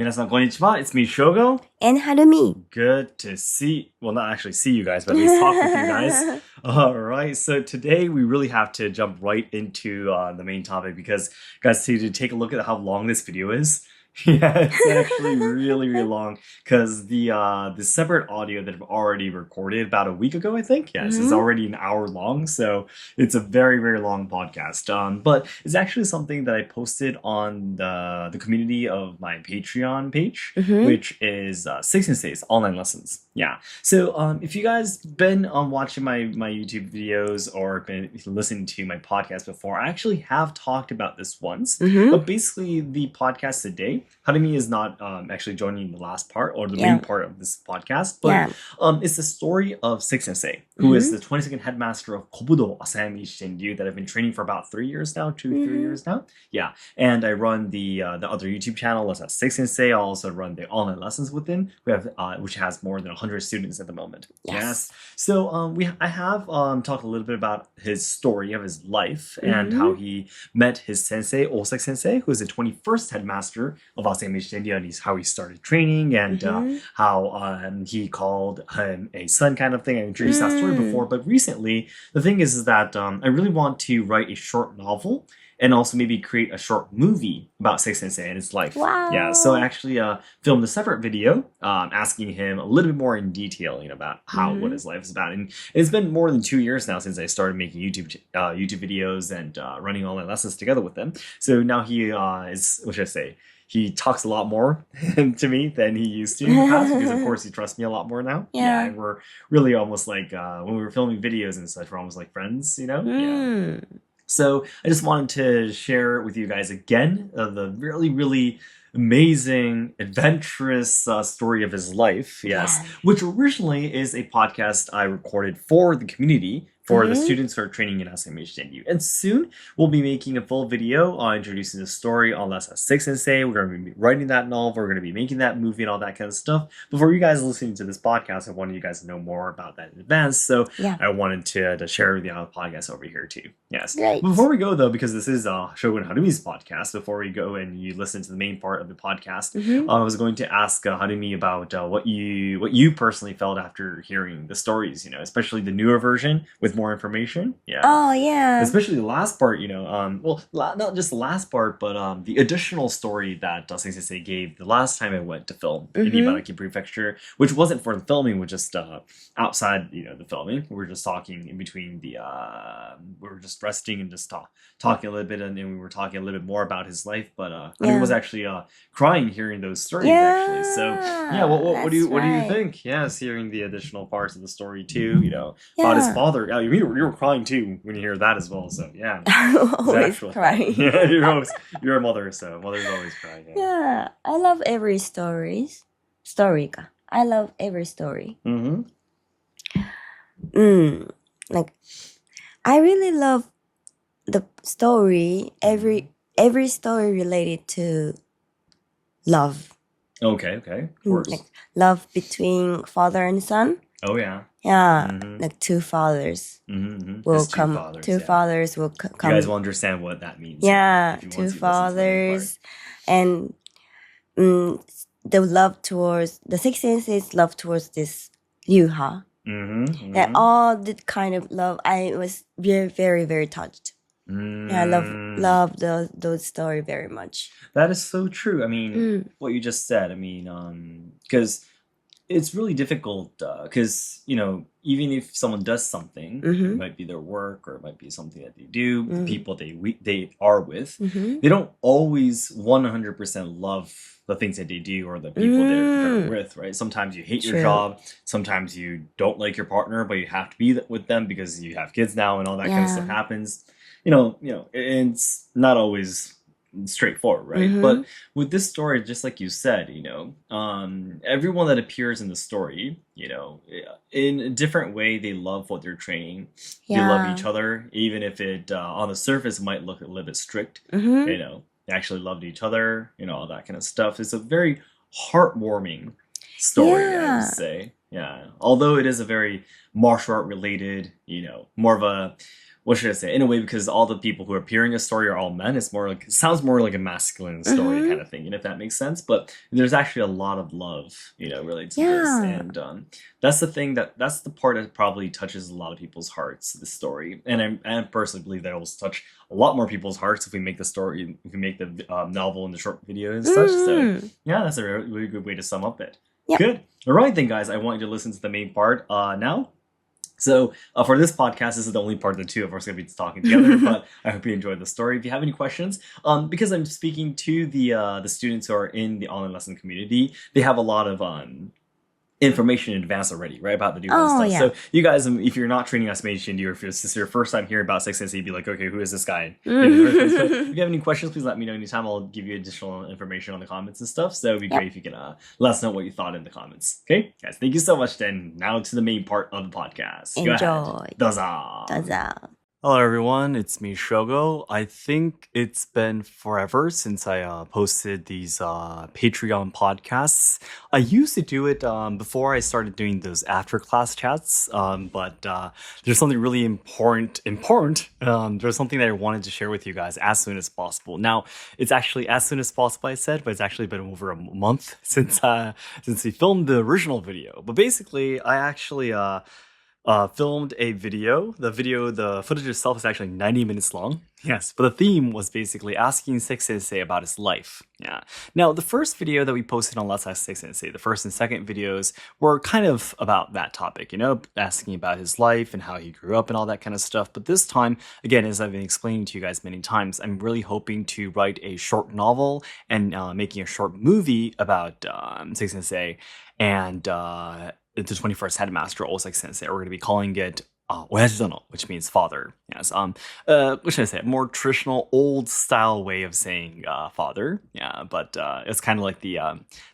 Minasan konnichiwa, it's me, Shogo. And Harumi. Good to not actually see you guys, but at least talk with you guys. All right, so today we really have to jump right into the main topic because, guys, to take a look at how long this video is. Yeah, it's actually really, really long because the separate audio that I've already recorded about a week ago, I think. Yes, it's already an hour long, so it's a very, very long podcast. But it's actually something that I posted on the community of my Patreon page, which is Six Sensei's online lessons. Yeah, so if you guys been watching my YouTube videos or been listening to my podcast before, I actually have talked about this once. But basically, the podcast today, Harumi is not actually joining the last part or the main part of this podcast, but it's the story of Six Sensei, who is the 22nd headmaster of Kobudo Asayama Ichiden Ryu that I've been training for about 3 years now, 3 years now. Yeah, and I run the other YouTube channel, that's Six Sensei. I also run the online lessons with him, which has more than 100 students at the moment. Yes. So I have talked a little bit about his story of his life and how he met his sensei, O-Sensei, who is the 21st headmaster of Asayama Ichiden Ryu, and how he started training and how he called him a son kind of thing. I introduced that story before, but recently the thing is that I really want to write a short novel and also maybe create a short movie about Six Sensei and his life. Wow. Yeah, so I actually filmed a separate video asking him a little bit more in detail about what his life is about. And it's been more than 2 years now since I started making YouTube videos and running online lessons together with him. So now he he talks a lot more to me than he used to in the past because, of course, he trusts me a lot more now. Yeah, and we're really almost like, when we were filming videos and such, we're almost like friends, Yeah. So I just wanted to share with you guys again the really, really amazing, adventurous story of his life. Yes, which originally is a podcast I recorded for the community, for the students who are training in Asayama Ichiden Ryu. And soon we'll be making a full video introducing the story on Let's Six Sensei. We're going to be writing that novel. We're going to be making that movie and all that kind of stuff. But for you guys listening to this podcast, I wanted you guys to know more about that in advance. So I wanted to share with you on the podcast over here too. Yes. Right. Before we go though, because this is Shogo and Harumi's podcast, before we go and you listen to the main part of the podcast, I was going to ask Harumi about what you personally felt after hearing the stories, especially the newer version with more information. Yeah. Oh, yeah. Especially the last part, not just the last part, but the additional story that Sensei Sensei gave the last time I went to film in Ibaraki Prefecture, which wasn't for the filming, was just outside, the filming. We were just talking in between we were just resting and just talking a little bit, and then we were talking a little bit more about his life, but I was actually crying hearing those stories, actually. So, yeah, what do you think? Yes, hearing the additional parts of the story, too, about his father. You were crying, too, when you hear that as well, so, yeah. Always crying. Yeah, you're a mother, so mother's always crying. Yeah, I love every story. I love every story. Like, I really love the story, every story related to love. Okay, of course. Like love between father and son. Oh, yeah. Yeah, like two fathers will come. Two fathers will come. You guys will understand what that means. Yeah, two fathers, and the love towards the Six Senses, love towards this Ryuha. And all the kind of love, I was very, very, very touched. Yeah, I love those story very much. That is so true. I mean, what you just said. I mean, because it's really difficult. Because even if someone does something, it might be their work or it might be something that they do, the people they are with, they don't always 100% love the things that they do or the people they're with, right? Sometimes you hate your job. Sometimes you don't like your partner, but you have to be with them because you have kids now and all that kind of stuff happens. It's not always straightforward, right? But with this story, just like you said, everyone that appears in the story, in a different way, they love what they're training. They love each other, even if it on the surface might look a little bit strict. They actually loved each other, all that kind of stuff. It's a very heartwarming story, I would say. Yeah, although it is a very martial art related, more of a what should I say? In a way, because all the people who appear in a story are all men, it sounds more like a masculine story kind of thing, if that makes sense. But there's actually a lot of love, related to this, and that's the part that probably touches a lot of people's hearts. The story, and I personally believe that it will touch a lot more people's hearts if we make the novel and the short video and such. So yeah, that's a really good way to sum up it. Yep. Good. All right, then, guys. I want you to listen to the main part now. So for this podcast, this is the only part the two of us are going to be talking together, but I hope you enjoyed the story. If you have any questions, because I'm speaking to the students who are in the online lesson community, they have a lot of information in advance already, right, about the new stuff. Yeah. So you guys, if you're not training Ascension, or if this is your first time hearing about O-Sensei, you'd be like, okay, who is this guy? So if you have any questions, please let me know anytime. I'll give you additional information on the comments and stuff. So it'd be great if you can let us know what you thought in the comments. Okay, guys, thank you so much. Then now to the main part of the podcast. Enjoy. Doza. Hello everyone, it's me Shogo. I think it's been forever since I posted these Patreon podcasts. I used to do it before I started doing those after class chats, but there's something really important. There's something that I wanted to share with you guys as soon as possible. Now, it's actually as soon as possible I said, but it's actually been over a month since we filmed the original video. But basically, I actually filmed a video. The footage itself is actually 90 minutes long. Yes, but the theme was basically asking Sensei about his life. Yeah. Now, the first video that we posted on Let's Ask Sensei, the first and second videos were kind of about that topic, asking about his life and how he grew up and all that kind of stuff. But this time, again, as I've been explaining to you guys many times, I'm really hoping to write a short novel and making a short movie about Sensei and the 21st Headmaster, O-Sensei. We're going to be calling it Oyajidono, which means father. Yes. What should I say? A more traditional, old style way of saying father. Yeah, but it's kind of like the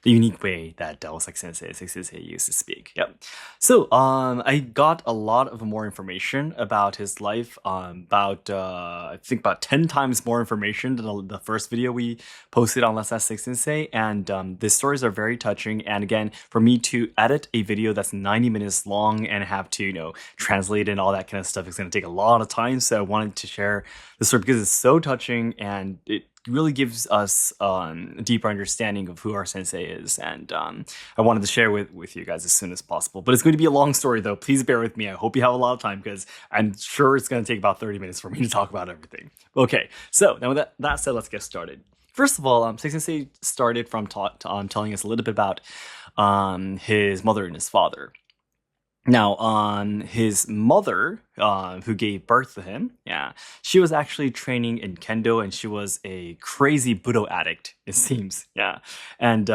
unique way that Sensei used to speak. Yep. So I got a lot of more information about his life. I think about 10 times more information than the first video we posted on Let's Ask Sensei. And the stories are very touching. And again, for me to edit a video that's 90 minutes long and have to, translate and all that kind of stuff is going to take a lot of time. So I wanted to share the story because it's so touching and it really gives us a deeper understanding of who our sensei is. And I wanted to share with you guys as soon as possible. But it's going to be a long story, though. Please bear with me. I hope you have a lot of time because I'm sure it's going to take about 30 minutes for me to talk about everything. Okay, so now with that said, let's get started. First of all, Sensei started from telling us a little bit about his mother and his father. Now, his mother, who gave birth to him, she was actually training in kendo, and she was a crazy Budo addict, it seems, And,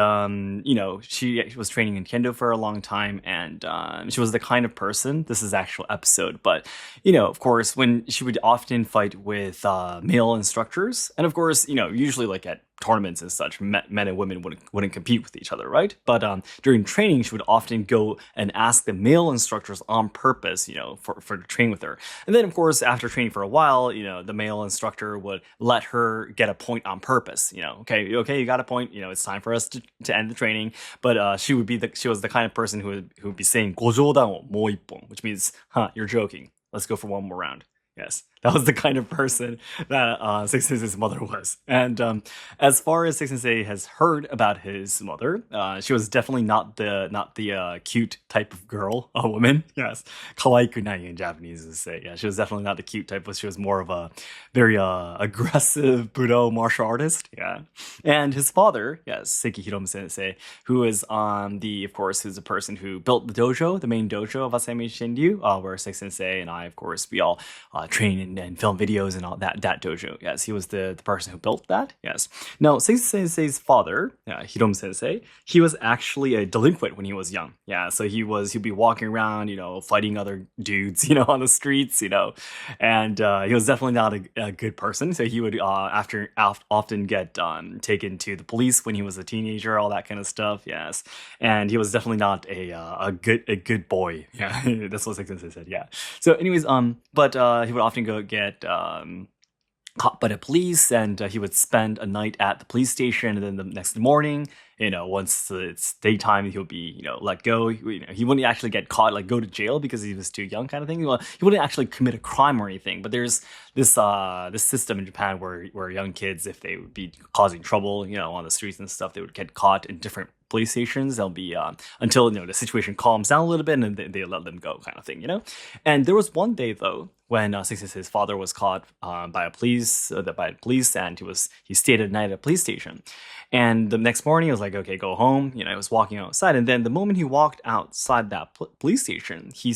she was training in kendo for a long time, and she was the kind of person, this is the actual episode, but, of course, when she would often fight with male instructors, and of course, usually like at tournaments and such, men and women wouldn't compete with each other, right? But during training, she would often go and ask the male instructors on purpose, for to train with her. And then, of course, after training for a while, the male instructor would let her get a point on purpose. Okay, you got a point. It's time for us to end the training. But she was the kind of person who would be saying "gojodan wo mo ippon," which means, you're joking. Let's go for one more round. Yes, that was the kind of person that Sensei's mother was. And as far as Sensei has heard about his mother, she was definitely not the cute type of girl, a woman. Yes, kawaiiku nai in Japanese is say. Yeah, she was definitely not the cute type, but she was more of a very aggressive Budo martial artist. Yeah, and his father, yes, Seiki Hiromu Sensei, who is who's the person who built the dojo, the main dojo of Asayama Ichiden Ryu, where Sensei and I, of course, we all train and film videos and all that dojo. Yes, he was the person who built that. Yes. Now, Sensei's father, Hiromu Sensei, he was actually a delinquent when he was young. Yeah, so he'd be walking around, fighting other dudes, on the streets, and he was definitely not a good person. So he would often get taken to the police when he was a teenager, all that kind of stuff. Yes, and he was definitely not a good boy. Yeah, that's what Sensei said. Yeah. So, anyways, but he would often go get caught by the police, and he would spend a night at the police station, and then the next morning once it's daytime, he'll be, let go. He wouldn't actually get caught, like go to jail because he was too young, kind of thing. Well, he wouldn't actually commit a crime or anything. But there's this system in Japan where young kids, if they would be causing trouble, on the streets and stuff, they would get caught in different police stations. They'll be until the situation calms down a little bit, and then they let them go, kind of thing. And there was one day though when his father was caught by police, and he stayed at night at a police station. And the next morning, he was like, okay, go home. He was walking outside, and then the moment he walked outside that police station, he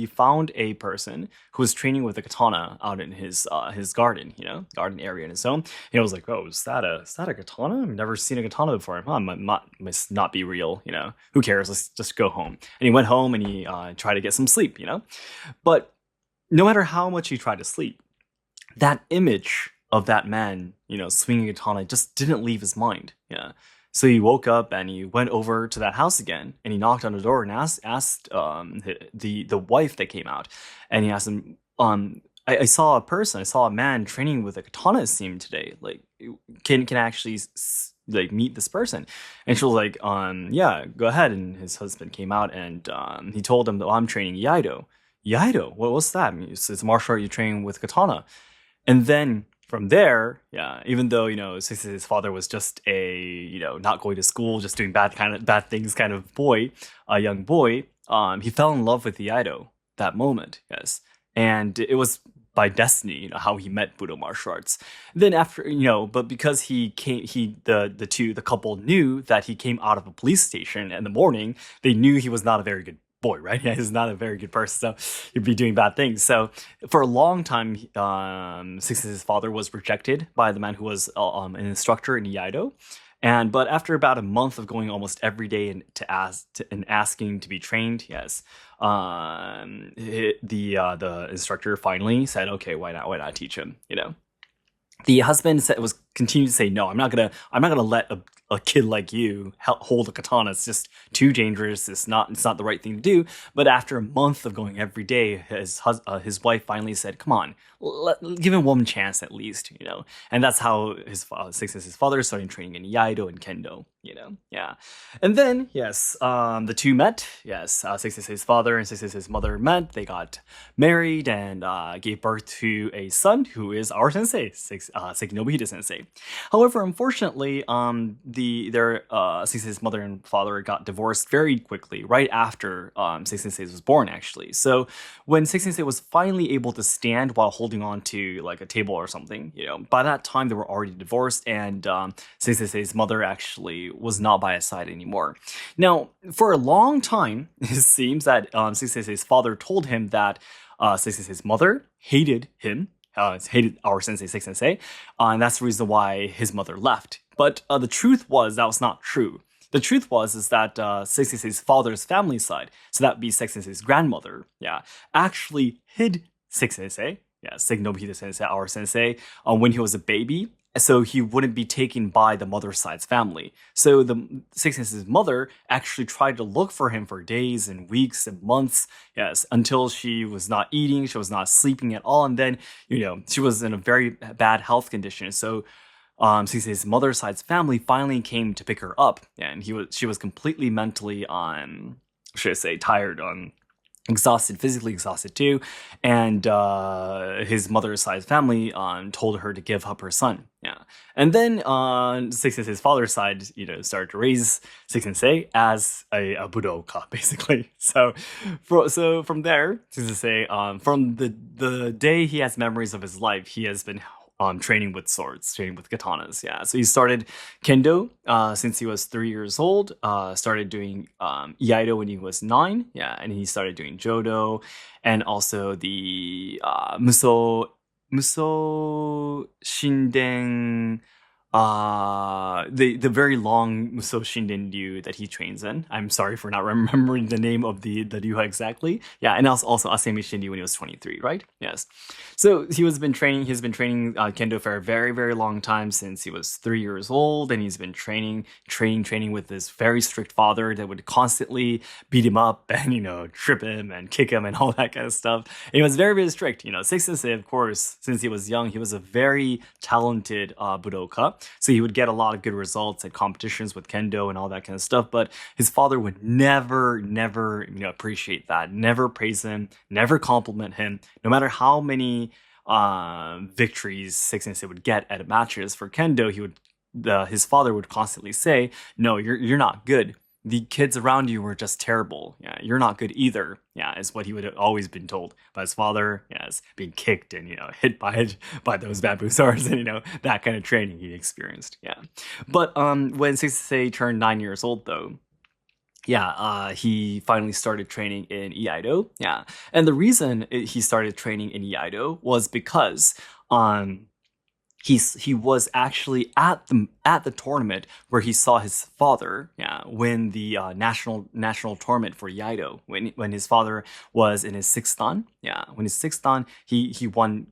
found a person who was training with a katana out in his garden, garden area in his home. And he was like, oh, is that a katana? I've never seen a katana before. Must not be real. Who cares? Let's just go home. And he went home and he tried to get some sleep. But no matter how much he tried to sleep, that image of that man, swinging a katana just didn't leave his mind. Yeah. So he woke up and he went over to that house again, and he knocked on the door and asked the wife that came out, and he asked him, I saw a man training with a katana, it seemed, today. Like, can I actually meet this person? And she was like, yeah, go ahead. And his husband came out and he told him that, I'm training Iaido. Iaido? What's that? It's a martial art you train with katana. And then from there, yeah, even though, his father was just a, not going to school, just doing bad things kind of boy, a young boy, he fell in love with Iaido that moment, yes. And it was by destiny, how he met Budo martial arts. Then after, but because the couple knew that he came out of a police station in the morning, they knew he was not a very good boy, right? Yeah, he's not a very good person, so he'd be doing bad things. So for a long time, his father was rejected by the man who was an instructor in Iaido. But after about a month of going almost every day and asking to be trained, yes, the instructor finally said, okay, why not teach him? The husband continued to say, no, I'm not gonna let a kid like you hold a katana. It's just too dangerous. It's not the right thing to do. But after a month of going every day, his wife finally said, come on, give him one chance at least, And that's how his father started training in Iaido and Kendo, yeah. And then, yes, the two met. Yes, his father and his mother met. They got married and gave birth to a son who is our sensei, Sekinobu Sensei. However, unfortunately, his mother and father got divorced very quickly, right after Sensei was born, actually. So when Sensei was finally able to stand while holding on to like a table or something, by that time they were already divorced, and Sensei's mother actually was not by his side anymore. Now, for a long time, it seems that Sensei's father told him that Sensei's mother hated him. Hated our sensei, and that's the reason why his mother left. But the truth was that was not true. The truth is that Sensei's father's family side, so that would be Sensei's grandmother, yeah, actually hid Sensei, yeah, Sekinobu Sensei, our sensei, when he was a baby, so he wouldn't be taken by the mother's side's family. So the Sensei's mother actually tried to look for him for days and weeks and months, yes, until she was not eating, she was not sleeping at all, and then, she was in a very bad health condition. So Sensei's mother's side's family finally came to pick her up, and she was completely mentally tired, exhausted, physically exhausted too, and his mother's side family told her to give up her son. Yeah, and then his father's side, started to raise Sensei as a budoka, basically. So from there, Sensei, from the day he has memories of his life, he has been training with swords, training with katanas. Yeah, so he started kendo since he was 3 years old. Started doing iaido when he was 9. Yeah, and he started doing jodo, and also the muso shinden. The very long Muso Shinden Ryu that he trains in. I'm sorry for not remembering the name of the Ryu exactly. Yeah, and also Asayama Ichiden Ryu when he was 23, right? Yes. So he's been training kendo for a very, very long time, since he was 3 years old, and he's been training with this very strict father that would constantly beat him up and trip him and kick him and all that kind of stuff. And he was very, very strict. Sensei, of course, since he was young, he was a very talented budoka. So he would get a lot of good results at competitions with kendo and all that kind of stuff. But his father would never, appreciate that, never praise him, never compliment him, no matter how many victories Sensei would get at matches for kendo. His father would constantly say, "No, you're not good. The kids around you were just terrible. Yeah, you're not good either." Yeah, is what he would have always been told by his father. Yes, being kicked and hit by those bamboo swords and that kind of training he experienced. Yeah, but when Sensei turned 9 years old though, he finally started training in Iaido. Yeah, and the reason he started training in Iaido was because he was actually at the tournament where he saw his father win the national tournament for Iaido when his father was in his sixth dan. Yeah, when his sixth dan, he won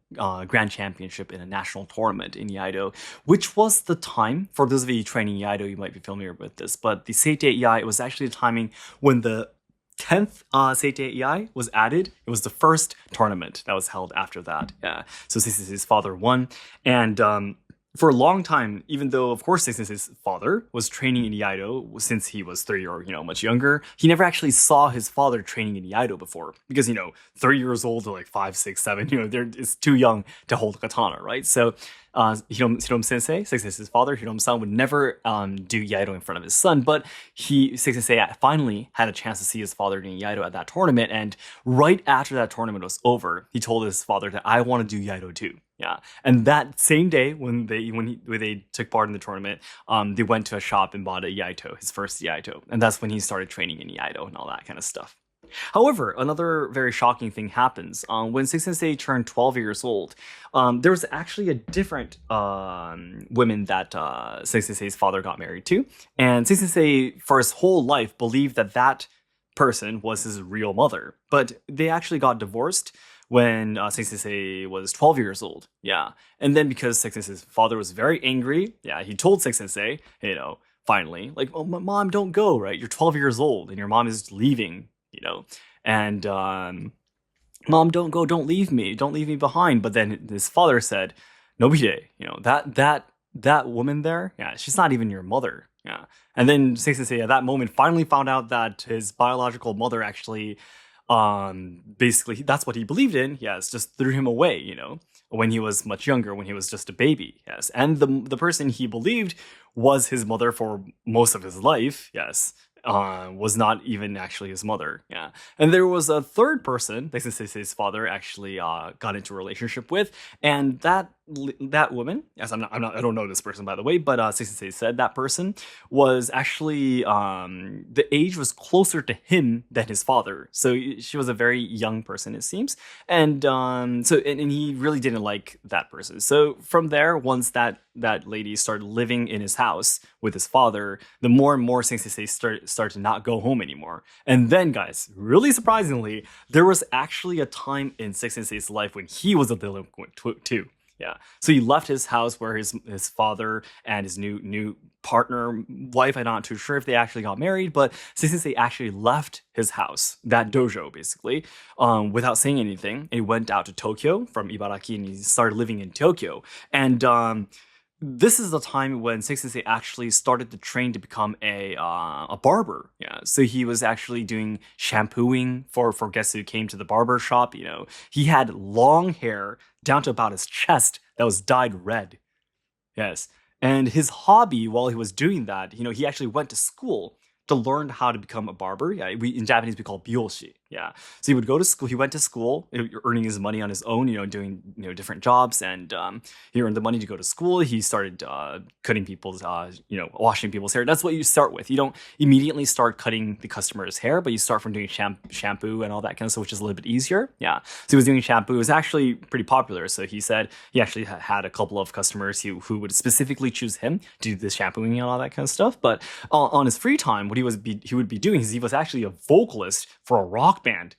grand championship in a national tournament in Iaido, which was the time, for those of you training Iaido, you might be familiar with this, but the Seitei Iai was actually the timing when the 10th Seitei Iai was added. It was the first tournament that was held after that. Yeah. So Sensei's father won. And for a long time, even though, of course, Sensei's father was training in Iaido since he was 3 or, much younger, he never actually saw his father training in Iaido before. Because, 3 years old to like 5, 6, 7, it's too young to hold a katana, right? So Hirom Sensei, Sensei's father, Hirom-san, would never do Iaido in front of his son, but Sensei finally had a chance to see his father doing Iaido at that tournament, and right after that tournament was over, he told his father that, "I want to do Iaido too." Yeah, and that same day when they took part in the tournament, they went to a shop and bought a Iaido, his first Iaido, and that's when he started training in Iaido and all that kind of stuff. However, another very shocking thing happens. When Sensei turned 12 years old, there was actually a different woman that Sensei's father got married to. And Sensei, for his whole life, believed that person was his real mother. But they actually got divorced when Sensei was 12 years old. Yeah. And then because Sensei's father was very angry, he told Sensei, finally, like, "Oh, mom, don't go, right? You're 12 years old and your mom is leaving. And Mom, don't go, don't leave me behind." But then his father said, "Nobide, that woman there, she's not even your mother." Yeah. And then Sensei at that moment finally found out that his biological mother actually, basically, that's what he believed in. Yes, just threw him away, when he was much younger, when he was just a baby. Yes. And the person he believed was his mother for most of his life. Yes. Was not even actually his mother. Yeah. And there was a third person that Sensei's father actually got into a relationship with, and that woman, yes, I don't know this person, by the way, but Sensei said that person was actually the age was closer to him than his father. So she was a very young person, it seems. And and he really didn't like that person. So from there, once that lady started living in his house with his father, the more and more Sensei started to not go home anymore. And then, guys, really surprisingly, there was actually a time in Sensei's life when he was a delinquent too. Yeah. So he left his house where his father and his new partner, wife, I'm not too sure if they actually got married, but Sensei actually left his house, that dojo basically, without saying anything. And he went out to Tokyo from Ibaraki and he started living in Tokyo. And this is the time when Sensei actually started to train to become a barber. Yeah, so he was actually doing shampooing for guests who came to the barber shop. He had long hair down to about his chest that was dyed red. Yes, and his hobby while he was doing that, he actually went to school to learn how to become a barber. Yeah, in Japanese we call byoshi. Yeah, so he would go to school. He went to school, earning his money on his own. Doing different jobs, and he earned the money to go to school. He started cutting people's, washing people's hair. That's what you start with. You don't immediately start cutting the customer's hair, but you start from doing shampoo and all that kind of stuff, which is a little bit easier. Yeah, so he was doing shampoo. It was actually pretty popular. So he said he actually had a couple of customers who would specifically choose him to do the shampooing and all that kind of stuff. But on his free time, what he would be doing is he was actually a vocalist for a rock band.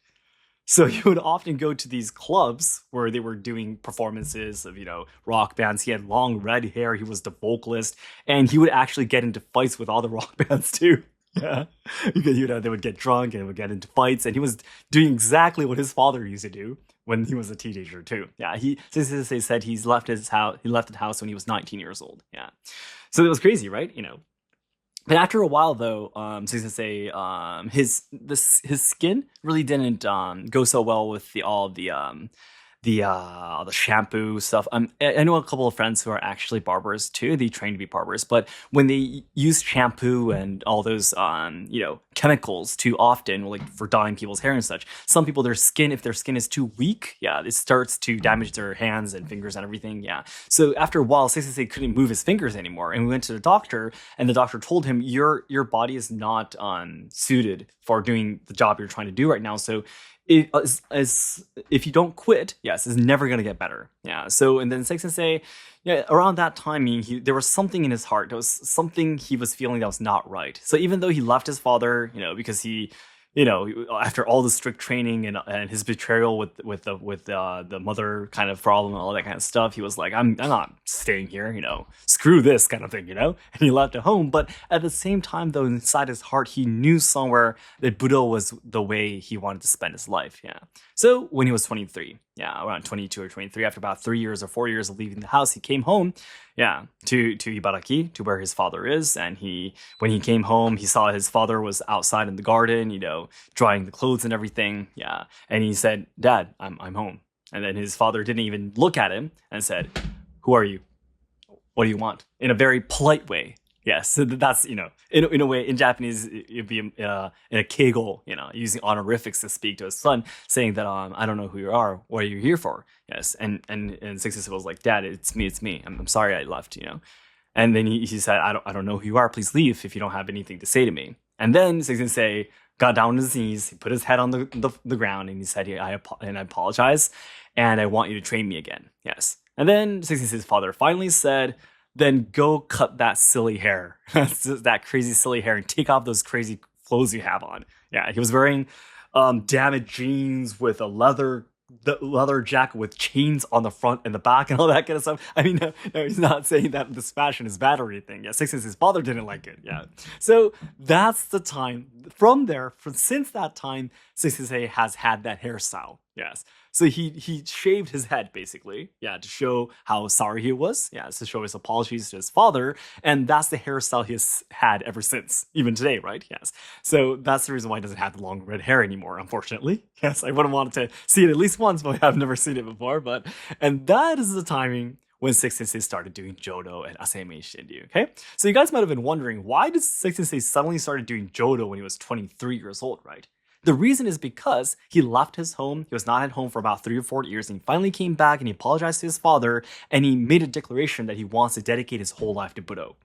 So he would often go to these clubs where they were doing performances of, rock bands. He had long red hair. He was the vocalist, and he would actually get into fights with all the rock bands too. Yeah, because they would get drunk and would get into fights, and he was doing exactly what his father used to do when he was a teenager too. Yeah, Sensei said he left the house when he was 19 years old. Yeah, so it was crazy, right? But after a while, though, Sensei, his skin really didn't go so well with all the shampoo stuff. I know a couple of friends who are actually barbers too. They train to be barbers, but when they use shampoo and all those chemicals too often, like for dyeing people's hair and such, some people if their skin is too weak, it starts to damage their hands and fingers and everything. Yeah. So after a while, Sensei couldn't move his fingers anymore, and we went to the doctor, and the doctor told him your body is not suited for doing the job you're trying to do right now. So if you don't quit, it's never gonna get better. Yeah. So and then Sensei, around that time, there was something in his heart. There was something he was feeling that was not right. So even though he left his father, because he, after all the strict training and his betrayal with the mother kind of problem and all that kind of stuff, he was like, I'm not staying here, screw this kind of thing, and he left at home. But at the same time, though, inside his heart, he knew somewhere that Budo was the way he wanted to spend his life. Yeah. So when he was 23, around 22 or 23, after about 3 years or 4 years of leaving the house, he came home, to Ibaraki, to where his father is. And when he came home, he saw his father was outside in the garden, drying the clothes and everything. Yeah. And he said, Dad, I'm home. And then his father didn't even look at him and said, who are you? What do you want? In a very polite way. Yes, so that's, in a way, in Japanese, it'd be in a keigo, using honorifics to speak to his son, saying that, I don't know who you are. What are you here for? Yes, and Sensei was like, Dad, it's me. I'm sorry I left, And then he said, I don't know who you are. Please leave if you don't have anything to say to me. And then Sensei got down on his knees, he put his head on the ground, and he said, I apologize, and I want you to train me again. Yes. And then Sensei's father finally said, then go cut that silly hair, that crazy silly hair, and take off those crazy clothes you have on. Yeah, he was wearing damaged jeans with a leather jacket with chains on the front and the back and all that kind of stuff. I mean, no, he's not saying that this fashion is bad or anything. Yeah, his father didn't like it. Yeah, so that's the time. Since that time, Sensei has had that hairstyle. Yes. So he shaved his head, basically, to show how sorry he was, to show his apologies to his father, and that's the hairstyle he has had ever since, even today, right? Yes. So that's the reason why he doesn't have the long red hair anymore, unfortunately. Yes, I would have wanted to see it at least once, but I've never seen it before. And that is the timing when Six Sensei started doing Jodo and Asayama Ichiden Ryu, okay? So you guys might have been wondering, why did Six Sensei suddenly started doing Jodo when he was 23 years old, right? The reason is because he left his home, he was not at home for about 3 or 4 years, and he finally came back and he apologized to his father, and he made a declaration that he wants to dedicate his whole life to Budo.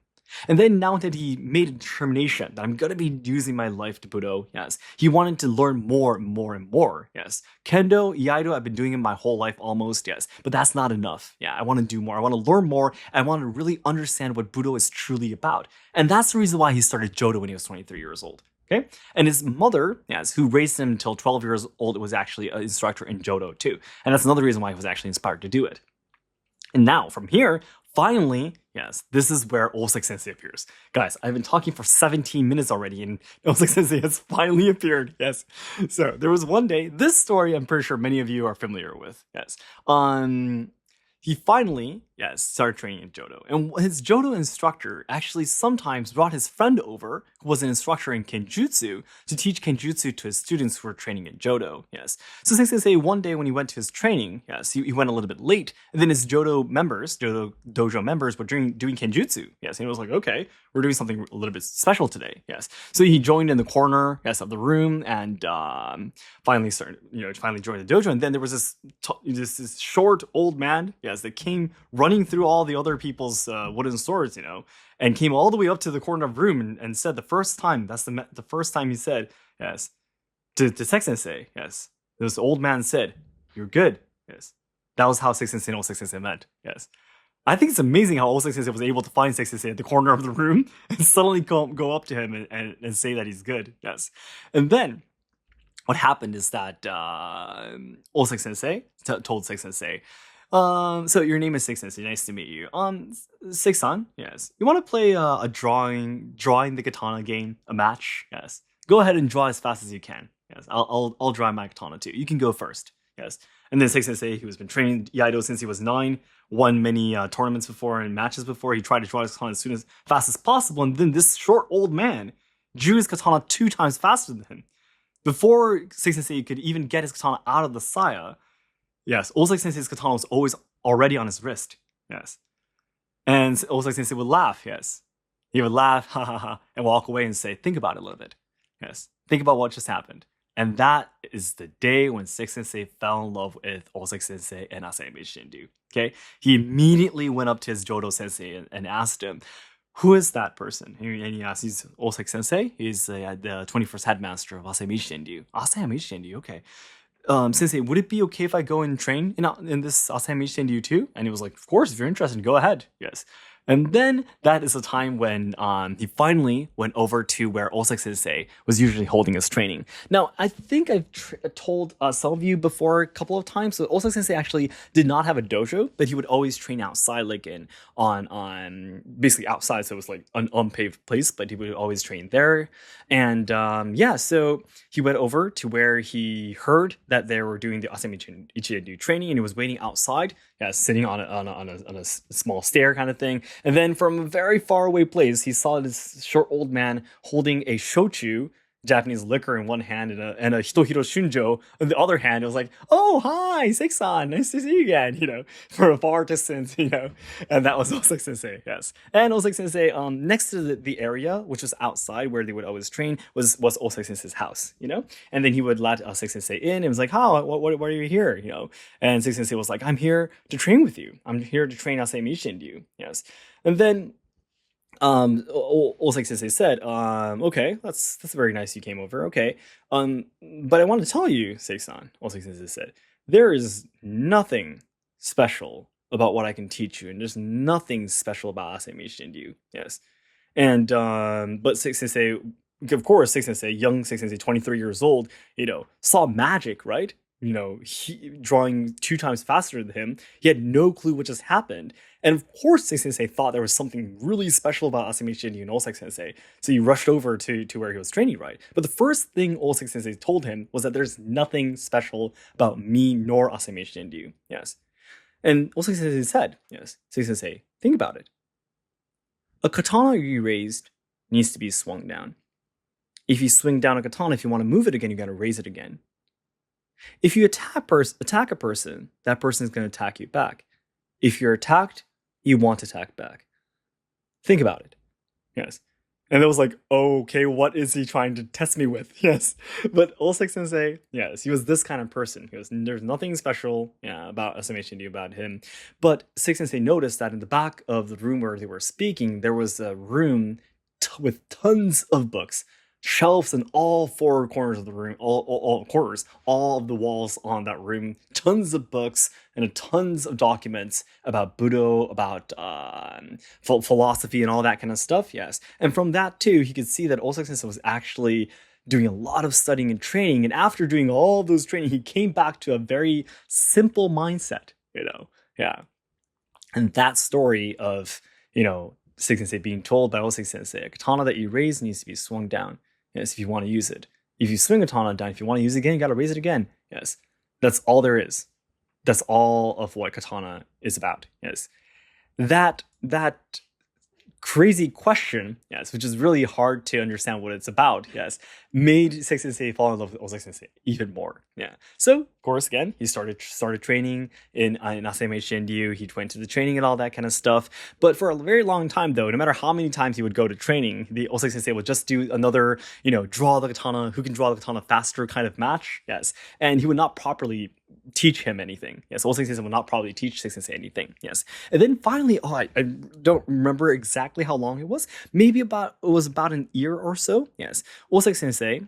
And then now that he made a determination that I'm going to be using my life to Budo, yes, he wanted to learn more and more and more, yes. Kendo, Iaido, I've been doing it my whole life almost, yes, but that's not enough. Yeah, I want to do more. I want to learn more. I want to really understand what Budo is truly about. And that's the reason why he started Jodo when he was 23 years old. Okay, and his mother, yes, who raised him until 12 years old, was actually an instructor in Jodo too. And that's another reason why he was actually inspired to do it. And now, from here, finally, yes, this is where O-Sensei appears. Guys, I've been talking for 17 minutes already, and O-Sensei has finally appeared, yes. So, there was one day, this story I'm pretty sure many of you are familiar with, yes. He finally, started training in Jodo. And his Jodo instructor actually sometimes brought his friend over, who was an instructor in Kenjutsu, to teach Kenjutsu to his students who were training in Jodo. Yes. So Sensei, one day when he went to his training, he went a little bit late, and then his Jodo dojo members were doing Kenjutsu. Yes, and he was like, okay, we're doing something a little bit special today. Yes. So he joined in the corner, of the room, and finally joined the dojo. And then there was this short old man, that came running through all the other people's wooden swords, and came all the way up to the corner of the room and said the first time he said, yes, to Six Sensei, yes, this old man said, "You're good." Yes, that was how Six Sensei and Six Sensei met. Yes, I think it's amazing how Six Sensei was able to find Six Sensei at the corner of the room and suddenly go up to him and say that he's good. Yes, and then what happened is that Six Sensei told Six Sensei, so your name is Six Sensei. Nice to meet you. Six-san, yes. You want to play a drawing the katana game, a match? Yes. Go ahead and draw as fast as you can. Yes, I'll draw my katana too. You can go first. Yes. And then Six Sensei, he was been training Iaido since he was 9, won many tournaments before and matches before. He tried to draw his katana as fast as possible. And then this short old man drew his katana 2 times faster than him. Before Six Sensei could even get his katana out of the saya, yes, Osaki Sensei's katana was always already on his wrist. Yes. And Osaki Sensei would laugh, yes. He would laugh, ha ha ha, and walk away and say, think about it a little bit. Yes. Think about what just happened. And that is the day when Six Sensei fell in love with Osaki Sensei and Asayama Ichiden Ryu. Okay? He immediately went up to his Jodo Sensei and asked him, who is that person? And he asked, he's Osaki Sensei. He's the 21st headmaster of Asayama Ichiden Ryu. Asayama Ichiden Ryu, okay. Sensei, would it be okay if I go and train in this Asayama Ichiden Ryu too? And he was like, of course, if you're interested, go ahead. Yes. And then that is the time when he finally went over to where Osaki Sensei was usually holding his training. Now, I think I've told some of you before a couple of times, so Osaki Sensei actually did not have a dojo, but he would always train outside, like on basically outside, so it was like an unpaved place, but he would always train there. And so he went over to where he heard that they were doing the Asayama Ichiden Ryu training, and he was waiting outside, sitting on a small stair kind of thing. And then from a very far away place, he saw this short old man holding a shochu, Japanese liquor, in one hand and a hitohiro shunjo in the other hand. It was like, oh, hi, Six-san, nice to see you again, for a far distance, And that was Osaki Sensei, yes. And Osaki Sensei, next to the area, which was outside where they would always train, was Osaki Sensei's house, And then he would let Six Sensei in and was like, what are you here, And Six Sensei was like, I'm here to train with you. I'm here to train Asayama Ichiden Ryu, yes. And then Osaki Sensei said, okay, that's very nice you came over, okay. But I want to tell you, Sei-san, Osaki Sensei said, there is nothing special about what I can teach you, and there's nothing special about Asayama Ichiden Ryu, yes. And but Six Sensei, of course, young Six Sensei, 23 years old, saw magic, right? He drawing 2 times faster than him. He had no clue what just happened. And of course, Six Sensei thought there was something really special about Asayama Ichiden Ryu and Osaki Sensei. So he rushed over to where he was training, right? But the first thing Osaki Sensei told him was that there's nothing special about me nor Asayama Ichiden Ryu. Yes. And Osaki Sensei said, yes, Six Sensei, think about it. A katana you raised needs to be swung down. If you swing down a katana, if you want to move it again, you got to raise it again. If you attack a person, that person is going to attack you back. If you're attacked, you want to attack back. Think about it. Yes. And it was like, okay, what is he trying to test me with? Yes. But Osaki Sensei, yes, he was this kind of person. There's nothing special about Asayama Ichiden Ryu about him. But Six Sensei noticed that in the back of the room where they were speaking, there was a room with tons of books. Shelves in all 4 corners of the room, all corners, all of the walls on that room, tons of books and tons of documents about Budo, about philosophy and all that kind of stuff, yes. And from that too, he could see that Osaki Sensei was actually doing a lot of studying and training. And after doing all those training, he came back to a very simple mindset, yeah. And that story of, Six Sensei being told by Osaki Sensei, a katana that you raise needs to be swung down. Yes, if you want to use it. If you swing a katana down, if you want to use it again, you got to raise it again. Yes, that's all there is. That's all of what katana is about. Yes, that crazy question, yes, which is really hard to understand what it's about, yes, made Six Sensei fall in love with Osaki Sensei even more. Yeah. So, of course, again, he started training in Asayama Ichiden Ryu. He went to the training and all that kind of stuff. But for a very long time, though, no matter how many times he would go to training, the Osaki Sensei would just do another, draw the katana, who can draw the katana faster kind of match. Yes. And he would not properly teach him anything. Yes, Osaki Sensei would not probably teach Six Sensei anything. Yes. And then finally, I don't remember exactly how long it was. Maybe it was about an year or so. Yes. Osaki Sensei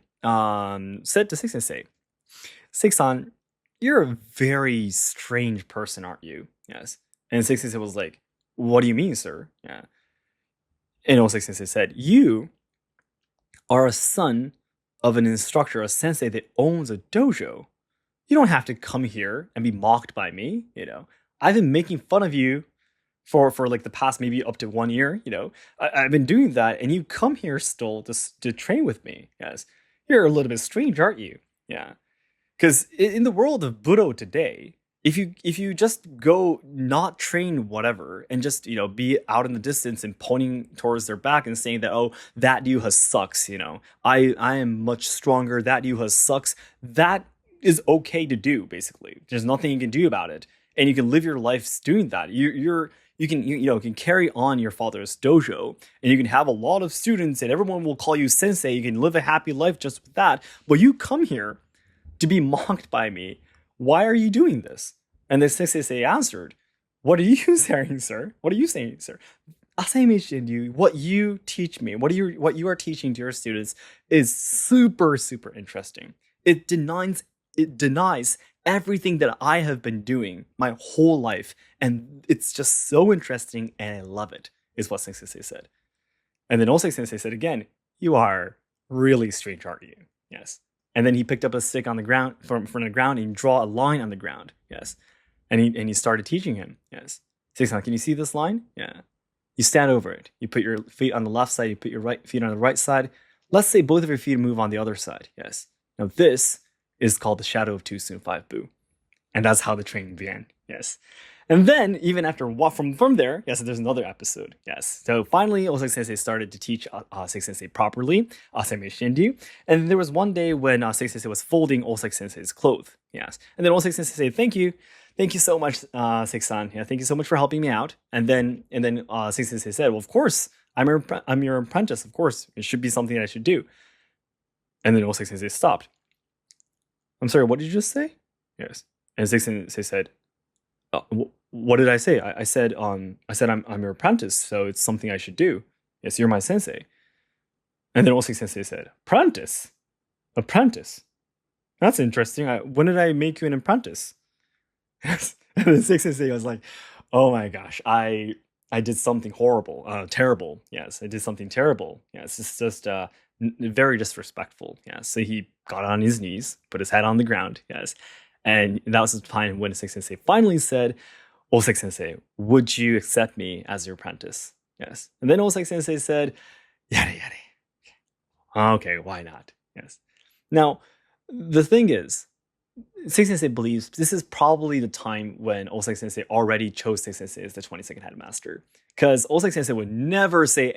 said to Six Sensei, Six-san, you're a very strange person, aren't you? Yes. And Six Sensei was like, what do you mean, sir? Yeah. And Osaki Sensei said, you are a son of an instructor, a sensei that owns a dojo. You don't have to come here and be mocked by me, I've been making fun of you for like the past maybe up to 1 year, I've been doing that, and you come here still to train with me. Yes. You're a little bit strange, aren't you? Yeah. Because in the world of Budo today, if you just go not train whatever and just be out in the distance and pointing towards their back and saying that, oh, that Ryuha sucks, I am much stronger, that Ryuha sucks, that is okay to do. Basically, there's nothing you can do about it, and you can live your life doing that. You can carry on your father's dojo, and you can have a lot of students, and everyone will call you sensei. You can live a happy life just with that. But you come here to be mocked by me. Why are you doing this? And the sensei answered, what are you saying, sir? What are you saying, sir? Asayama Ichiden Ryu, what you teach me, what you are teaching to your students is super, super interesting. It denies everything that I have been doing my whole life. And it's just so interesting, and I love it, is what Sensei said. And then also Sensei said again, you are really strange, aren't you? Yes. And then he picked up a stick on the ground, from the ground, and draw a line on the ground. Yes. And he started teaching him. Yes. Sensei, can you see this line? Yeah. You stand over it. You put your feet on the left side. You put your right feet on the right side. Let's say both of your feet move on the other side. Yes. Now this is called the shadow of 2 soon 5 bu. And that's how the training began. Yes. And then, even after from there, yes, there's another episode. Yes. So finally, Osaki Sensei started to teach Osaki Sensei properly, Asayama Ichiden Ryu. And there was one day when Osaki Sensei was folding Osaki Sensei's clothes. Yes. And then Osaki Sensei said, thank you so much, Seki-san. Yeah, thank you so much for helping me out. And then Osaki Sensei said, well, of course, I'm your apprentice. Of course, it should be something that I should do. And then Osaki Sensei stopped. I'm sorry, what did you just say? Yes. And Seki Sensei said, what did I say? I said I'm your apprentice, so it's something I should do. Yes, you're my sensei. And then Osaki Sensei said, apprentice? That's interesting. When did I make you an apprentice? Yes. And then Seki Sensei was like, oh my gosh, I did something horrible, terrible. Yes, I did something terrible. Yes, it's just very disrespectful. Yes, so he got on his knees, put his head on the ground. Yes. And that was the time when Seki Sensei finally said, Osaki Sensei, would you accept me as your apprentice? Yes. And then Osaki Sensei said, yada yada. Okay, why not? Yes. Now, the thing is, Seki Sensei believes this is probably the time when Osaki Sensei already chose Seki Sensei as the 22nd headmaster. Because Osaki Sensei would never say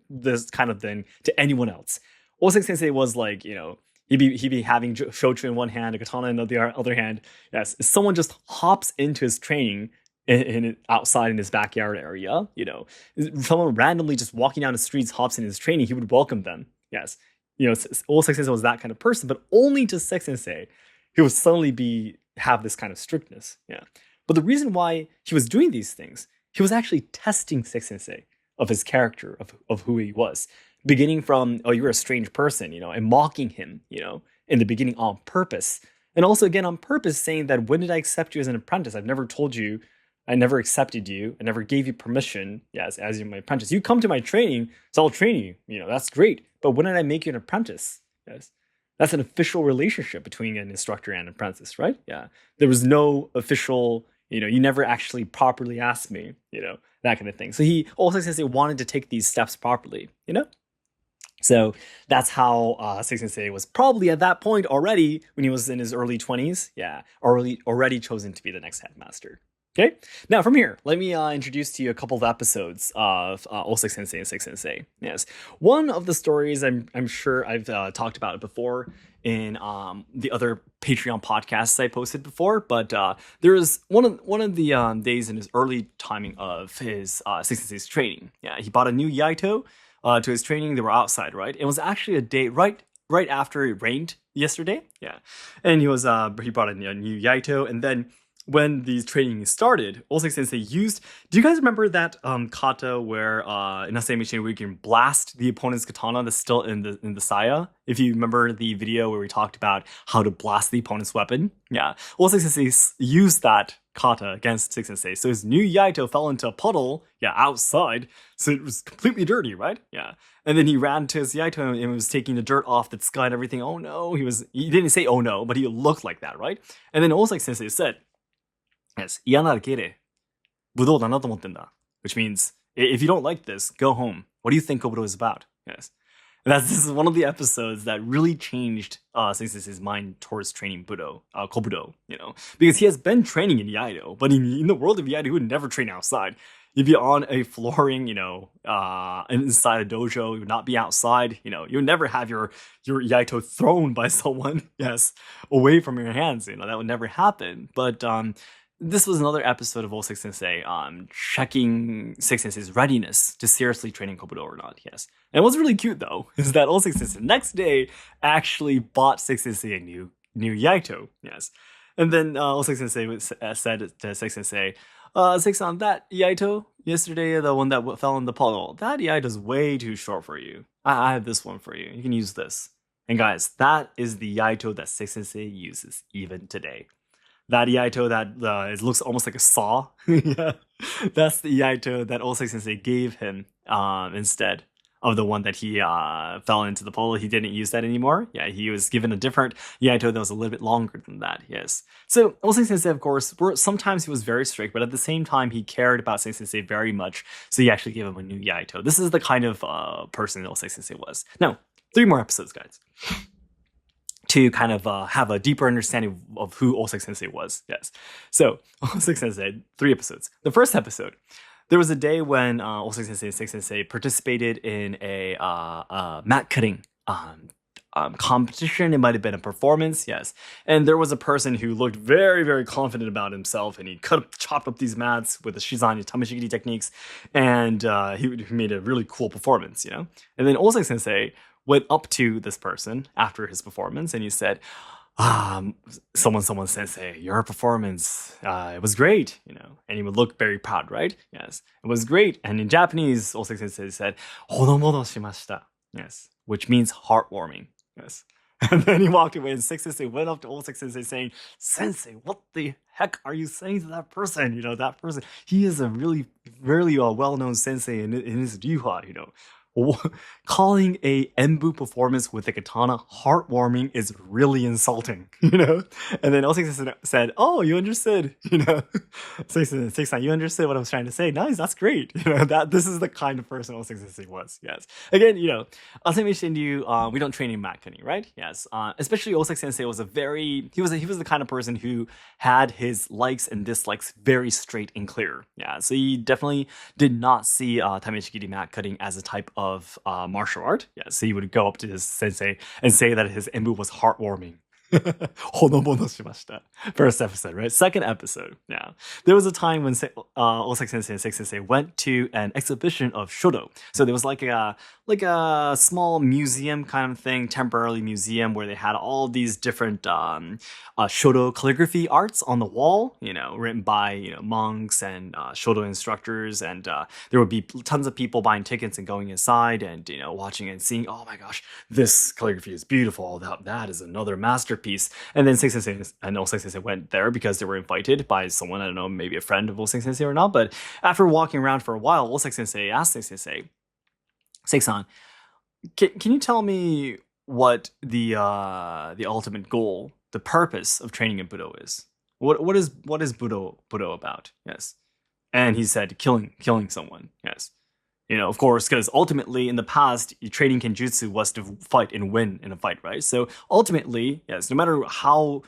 this kind of thing to anyone else. Osaki Sensei was like, he'd be having shochu in one hand, a katana in the other hand. Yes, if someone just hops into his training outside in his backyard area, someone randomly just walking down the streets hops in his training, he would welcome them. Yes, Osaki Sensei was that kind of person, but only to Seki Sensei, he would suddenly have this kind of strictness. Yeah, but the reason why he was doing these things, he was actually testing Seki Sensei of his character, of who he was. Beginning from, oh, you're a strange person, and mocking him, in the beginning on purpose. And also, again, on purpose, saying that, when did I accept you as an apprentice? I've never told you, I never accepted you, I never gave you permission, yes, as you're my apprentice. You come to my training, so I'll train you, that's great. But when did I make you an apprentice? Yes. That's an official relationship between an instructor and an apprentice, right? Yeah. There was no official, you never actually properly asked me, that kind of thing. So he also says he wanted to take these steps properly, So that's how Seki Sensei was probably at that point already, when he was in his early 20s, already chosen to be the next headmaster. Okay, now from here, let me introduce to you a couple of episodes of Osaki Sensei and Seki Sensei. Yes, one of the stories I'm sure I've talked about it before in the other Patreon podcasts I posted before, but there was one of the days in his early timing of his Seki Sensei's training. Yeah, he bought a new Yaito to his training. They were outside, right? It was actually a day right after it rained yesterday. Yeah, and he brought a new Yaito, and then when the training started, Osaki Sensei used. Do you guys remember that kata where in Asayama Ichiden Ryu you can blast the opponent's katana that's still in the saya? If you remember the video where we talked about how to blast the opponent's weapon, yeah, Osaki Sensei used that kata against Seki Sensei. So his new Yaito fell into a puddle, outside. So it was completely dirty, right? Yeah. And then he ran to his Yaito and was taking the dirt off the sky and everything. Oh no, he didn't say oh no, but he looked like that, right? And then Osaki Sensei said, yes, 嫌なら蹴れ。武道だなと思ってんだ. Which means, if you don't like this, go home. What do you think Kobudo is about? Yes. This is one of the episodes that really changed Sensei's mind towards training Kobudo, because he has been training in Iaido, but in the world of Iaido, he would never train outside. He'd be on a flooring, inside a dojo. You would not be outside. You would never have your Iaido thrown by someone, yes, away from your hands. That would never happen. But this was another episode of 06 Sensei checking 6 Sensei's readiness to seriously training Kobudo or not, yes. And what's really cute, though, is that 06 Sensei next day actually bought 6 Sensei a new Iaido, yes. And then 06 Sensei said to 6 Sensei, 6-san, that Iaido yesterday, the one that fell in the puddle, that Iaido is way too short for you. I have this one for you. You can use this. And guys, that is the Iaido that 6 Sensei uses even today. That Iaido that it looks almost like a saw. Yeah, that's the Iaido that 06 Sensei gave him instead of the one that he fell into the puddle. He didn't use that anymore. Yeah, he was given a different Iaido that was a little bit longer than that, yes. So 06 Sensei, of course, sometimes he was very strict, but at the same time, he cared about 6 Sensei very much, so he actually gave him a new Iaido. This is the kind of person 06 Sensei was. Now, 3 more episodes, guys, to kind of have a deeper understanding of who 06 Sensei was, yes. So, 06 Sensei, 3 episodes. The first episode, there was a day when 06 Sensei and 6 Sensei participated in a mat cutting competition. It might have been a performance, yes. And there was a person who looked very, very confident about himself, and he chopped up these mats with the Shizan Tameshigiri techniques, and he made a really cool performance, And then 06 Sensei went up to this person after his performance, and he said, someone Sensei, your performance, it was great, and he would look very proud, right? Yes, it was great. And in Japanese, 06 Sensei said, honomono shimashita, yes, which means heartwarming, yes. And then he walked away, and 6 Sensei went up to 06 Sensei saying, Sensei, what the heck are you saying to that person? That person, he is a really, really well-known sensei in his ryuha, Calling a Enbu performance with a katana heartwarming is really insulting, And then 06 said, oh, you understood, 6-san, you understood what I was trying to say. Nice, that's great. This is the kind of person 06 was, yes. Again, Asayama Ichiden Ryu, we don't train in mat cutting, right? Yes. Especially 06 Sensei was he was the kind of person who had his likes and dislikes very straight and clear. Yeah, so he definitely did not see Tameshigiri mat cutting as a type of martial art. Yeah, so he would go up to his sensei and say that his enbu was heartwarming. Honomono shimashita. First episode, right? Second episode. Yeah. There was a time when 06 Sensei and 6 Sensei went to an exhibition of Shodo. So there was like a small museum kind of thing, temporary museum, where they had all these different Shodo calligraphy arts on the wall, written by monks and Shodo instructors, and there would be tons of people buying tickets and going inside and watching and seeing, oh my gosh, this calligraphy is beautiful. That is another masterpiece. And then 6 Sensei and 06 Sensei went there because they were invited by someone, I don't know, maybe a friend of 06 Sensei or not. But after walking around for a while, 06 Sensei asked 6 Sensei, 6-san, can you tell me what the ultimate goal, the purpose of training in Budo is? What is Budo about? Yes. And he said killing someone. Yes. Of course, because ultimately in the past, training kenjutsu was to fight and win in a fight, right? So ultimately, yes, no matter how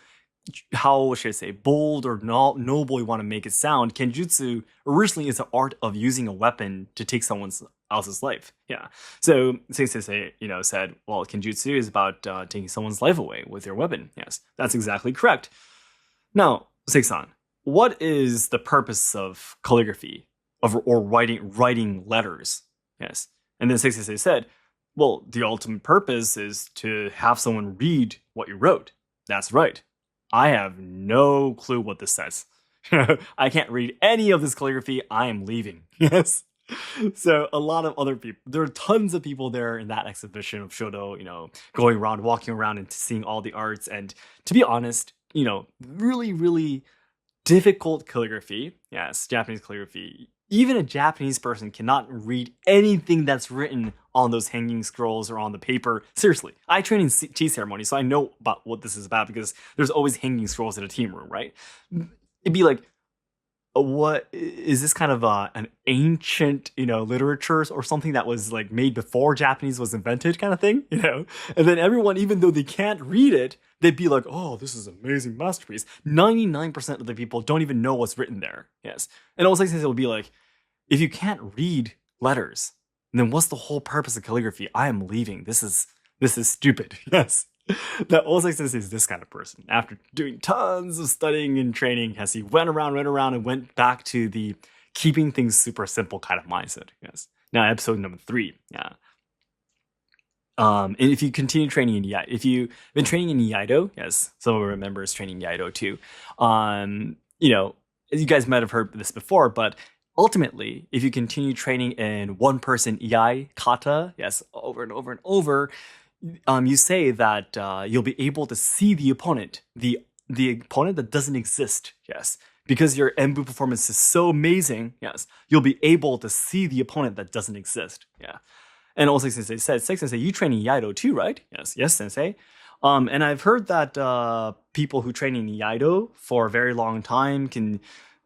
should I say, bold or noble you want to make it sound, kenjutsu originally is the art of using a weapon to take someone else's life. Yeah. So Sensei, said, well, kenjutsu is about taking someone's life away with your weapon. Yes, that's exactly correct. Now, Seisan, what is the purpose of calligraphy? Or writing letters, yes. And then 6 Sensei said, well, the ultimate purpose is to have someone read what you wrote. That's right. I have no clue what this says. I can't read any of this calligraphy. I am leaving. Yes. So a lot of other people, there are tons of people there in that exhibition of Shodo, going around, walking around and seeing all the arts. And to be honest, really, really difficult calligraphy. Yes, Japanese calligraphy. Even a Japanese person cannot read anything that's written on those hanging scrolls or on the paper. Seriously, I train in tea ceremony, so I know about what this is about because there's always hanging scrolls in a team room, right? It'd be like, what is this kind of an ancient, literature or something that was like made before Japanese was invented kind of thing, And then everyone, even though they can't read it, they'd be like, oh, this is an amazing masterpiece. 99% of the people don't even know what's written there. Yes. And also it will be like, if you can't read letters, then what's the whole purpose of calligraphy? I am leaving. This is stupid. Yes. That Osei-sensei is this kind of person. After doing tons of studying and training, as he went around, and went back to the keeping things super simple kind of mindset. Yes. Now, episode number 3. Yeah. And if you continue training in Iaido, if you've been training in Iaido, yes, some of our members training Iaido too. You guys might have heard this before, but ultimately, if you continue training in one-person Iai kata, yes, over and over and over, you say that you'll be able to see the opponent, the opponent that doesn't exist, yes. Because your Enbu performance is so amazing, yes, you'll be able to see the opponent that doesn't exist, yeah. And also, Sensei said, Sensei, you train in Iaido too, right? Yes, Sensei. And I've heard that people who train in Iaido for a very long time can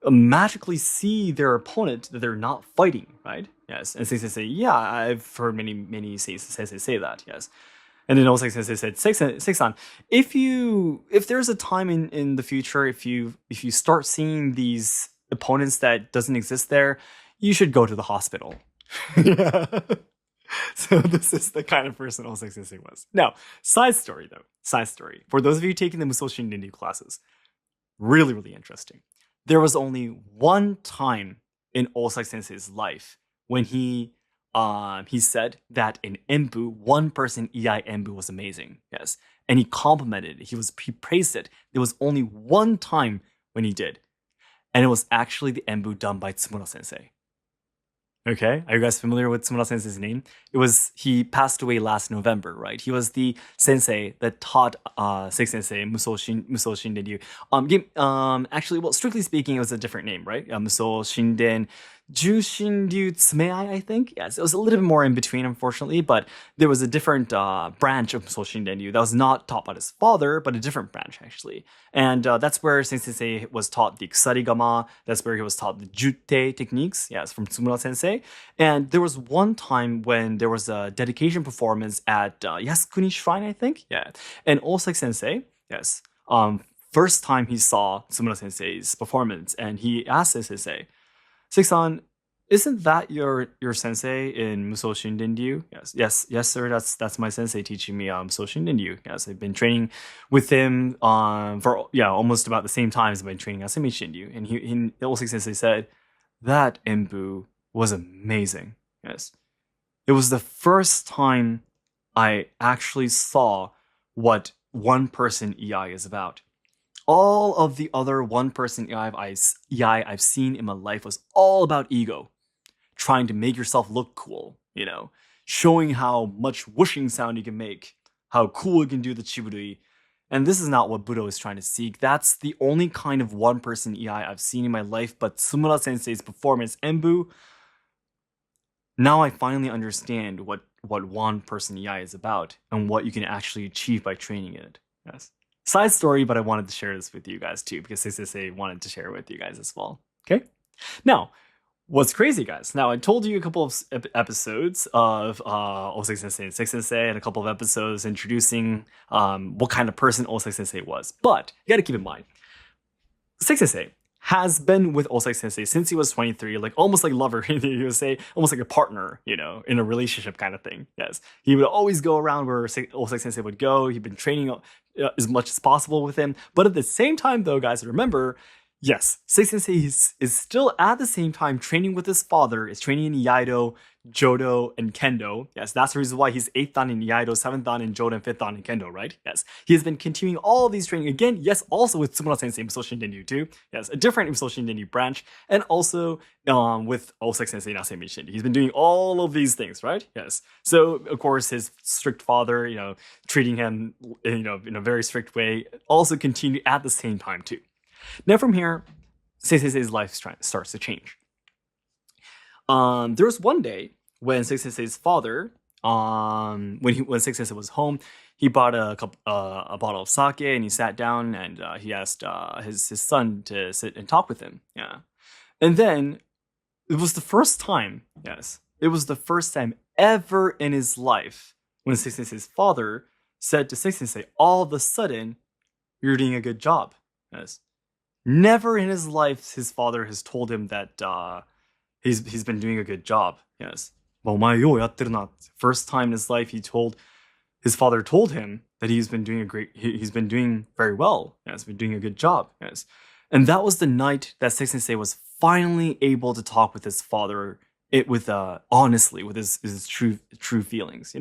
magically see their opponent that they're not fighting, right? Yes. And Sensei say, yeah, I've heard many Sensei say that, yes. And then also Sensei said, Seisan, if there's a time in the future, if you start seeing these opponents that doesn't exist there, you should go to the hospital. Yeah. So this is the kind of person Osei Sensei was. Now, side story. For those of you taking the Musou Shinden Ryu classes, really, really interesting. There was only one time in Osei Sensei's life when he said that in Enbu, one-person Iai Enbu was amazing. Yes. And he complimented it. He praised it. There was only one time when he did. And it was actually the Enbu done by Tsumura Sensei. Okay, are you guys familiar with Tsumura Sensei's name? He passed away last November, right? He was the sensei that taught Seiken Sensei Musou Shinden Ryu. Actually, well, strictly speaking, it was a different name, right? Musou Shinden Jushin Ryu Tsumeai, I think. Yes, it was a little bit more in between, unfortunately, but there was a different branch of Musou Shinden Ryu that was not taught by his father, but a different branch, actually. And that's where Sensei was taught the Kusarigama. That's where he was taught the Jutte techniques, yes, from Tsumura Sensei. And there was one time when there was a dedication performance at Yasukuni Shrine, I think. Yeah. And Osei Sensei, yes, first time he saw Tsumura Sensei's performance, and he asked Sensei, Seisan, isn't that your sensei in Musou Shinden Ryu? Yes, sir. That's my sensei teaching me Musou Shinden Ryu. Yes, I've been training with him for almost about the same time as I've been training Ascension Ryu. And he also sensei said that Enbu was amazing. Yes, it was the first time I actually saw what one-person Iai is about. All of the other one-person Iai I've seen in my life was all about ego. Trying to make yourself look cool, showing how much whooshing sound you can make, how cool you can do the Chiburi. And this is not what Budo is trying to seek. That's the only kind of one-person Iai I've seen in my life, but Tsumura Sensei's performance, Enbu, now I finally understand what one-person Iai is about and what you can actually achieve by training it. Yes. Side story, but I wanted to share this with you guys too, because Sensei wanted to share it with you guys as well. Okay? Now, what's crazy, guys? Now, I told you a couple of episodes of Osei Sensei and Seiken Sensei, and a couple of episodes introducing what kind of person Osei Sensei was. But you got to keep in mind, Seiken Sensei has been with Osei Sensei since he was 23, like almost like lover, you would say, almost like a partner, in a relationship kind of thing. Yes, he would always go around where Osei Sensei would go. He'd been training as much as possible with him. But at the same time, though, guys, remember, yes, Seiken Sensei is still at the same time training with his father, is training in Iaido, Jodo, and Kendo. Yes, that's the reason why he's 8th dan in Iaido, 7th dan in Jodo, and 5th dan in Kendo, right? Yes, he has been continuing all of these training again, yes, also with Tsumura Sensei Musou Shinden Ryu too. Yes, a different Musou Shinden Ryu branch, and also with Osei Sensei and Ascension. He's been doing all of these things, right? Yes. So, of course, his strict father, treating him, in a very strict way, also continue at the same time too. Now from here, Sensei's life starts to change. There was one day when Seiken Sensei's father, when Seiken Sensei was home, he bought a bottle of sake, and he sat down and he asked his son to sit and talk with him. Yeah, And then it was the first time, it was the first time ever in his life when Sensei's father said to Sensei, all of a sudden, you're doing a good job. Yes. Never in his life his father has told him that he's been doing a good job. Yes. First time in his life his father told him that he's been doing very well. Yes, been doing a good job. Yes. And that was the night that Sensei was finally able to talk with his father honestly, with his true feelings,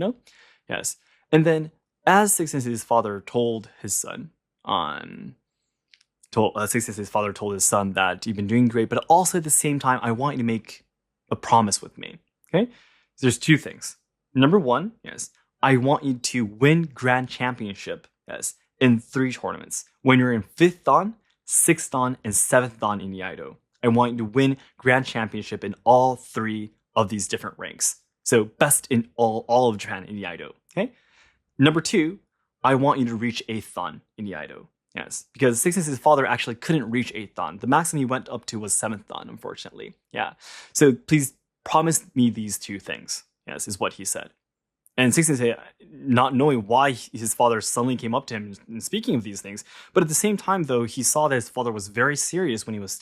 Yes. And then as Sensei's father told his son that you've been doing great, but also at the same time, I want you to make a promise with me. Okay? So there's two things. Number one, yes, I want you to win grand championship, yes, in 3 tournaments. When you're in 5th Dan, 6th Dan, and 7th Dan in Iaido. I want you to win grand championship in all 3 of these different ranks. So best in all of Japan in Iaido. Okay? Number 2, I want you to reach 8th Dan in Iaido. Yes, because Sensei's father actually couldn't reach 8th Dan. The maximum he went up to was 7th Dan, unfortunately. Yeah. So please promise me these 2 things. Yes, is what he said. And Sensei, not knowing why his father suddenly came up to him and speaking of these things, but at the same time, though, he saw that his father was very serious when he was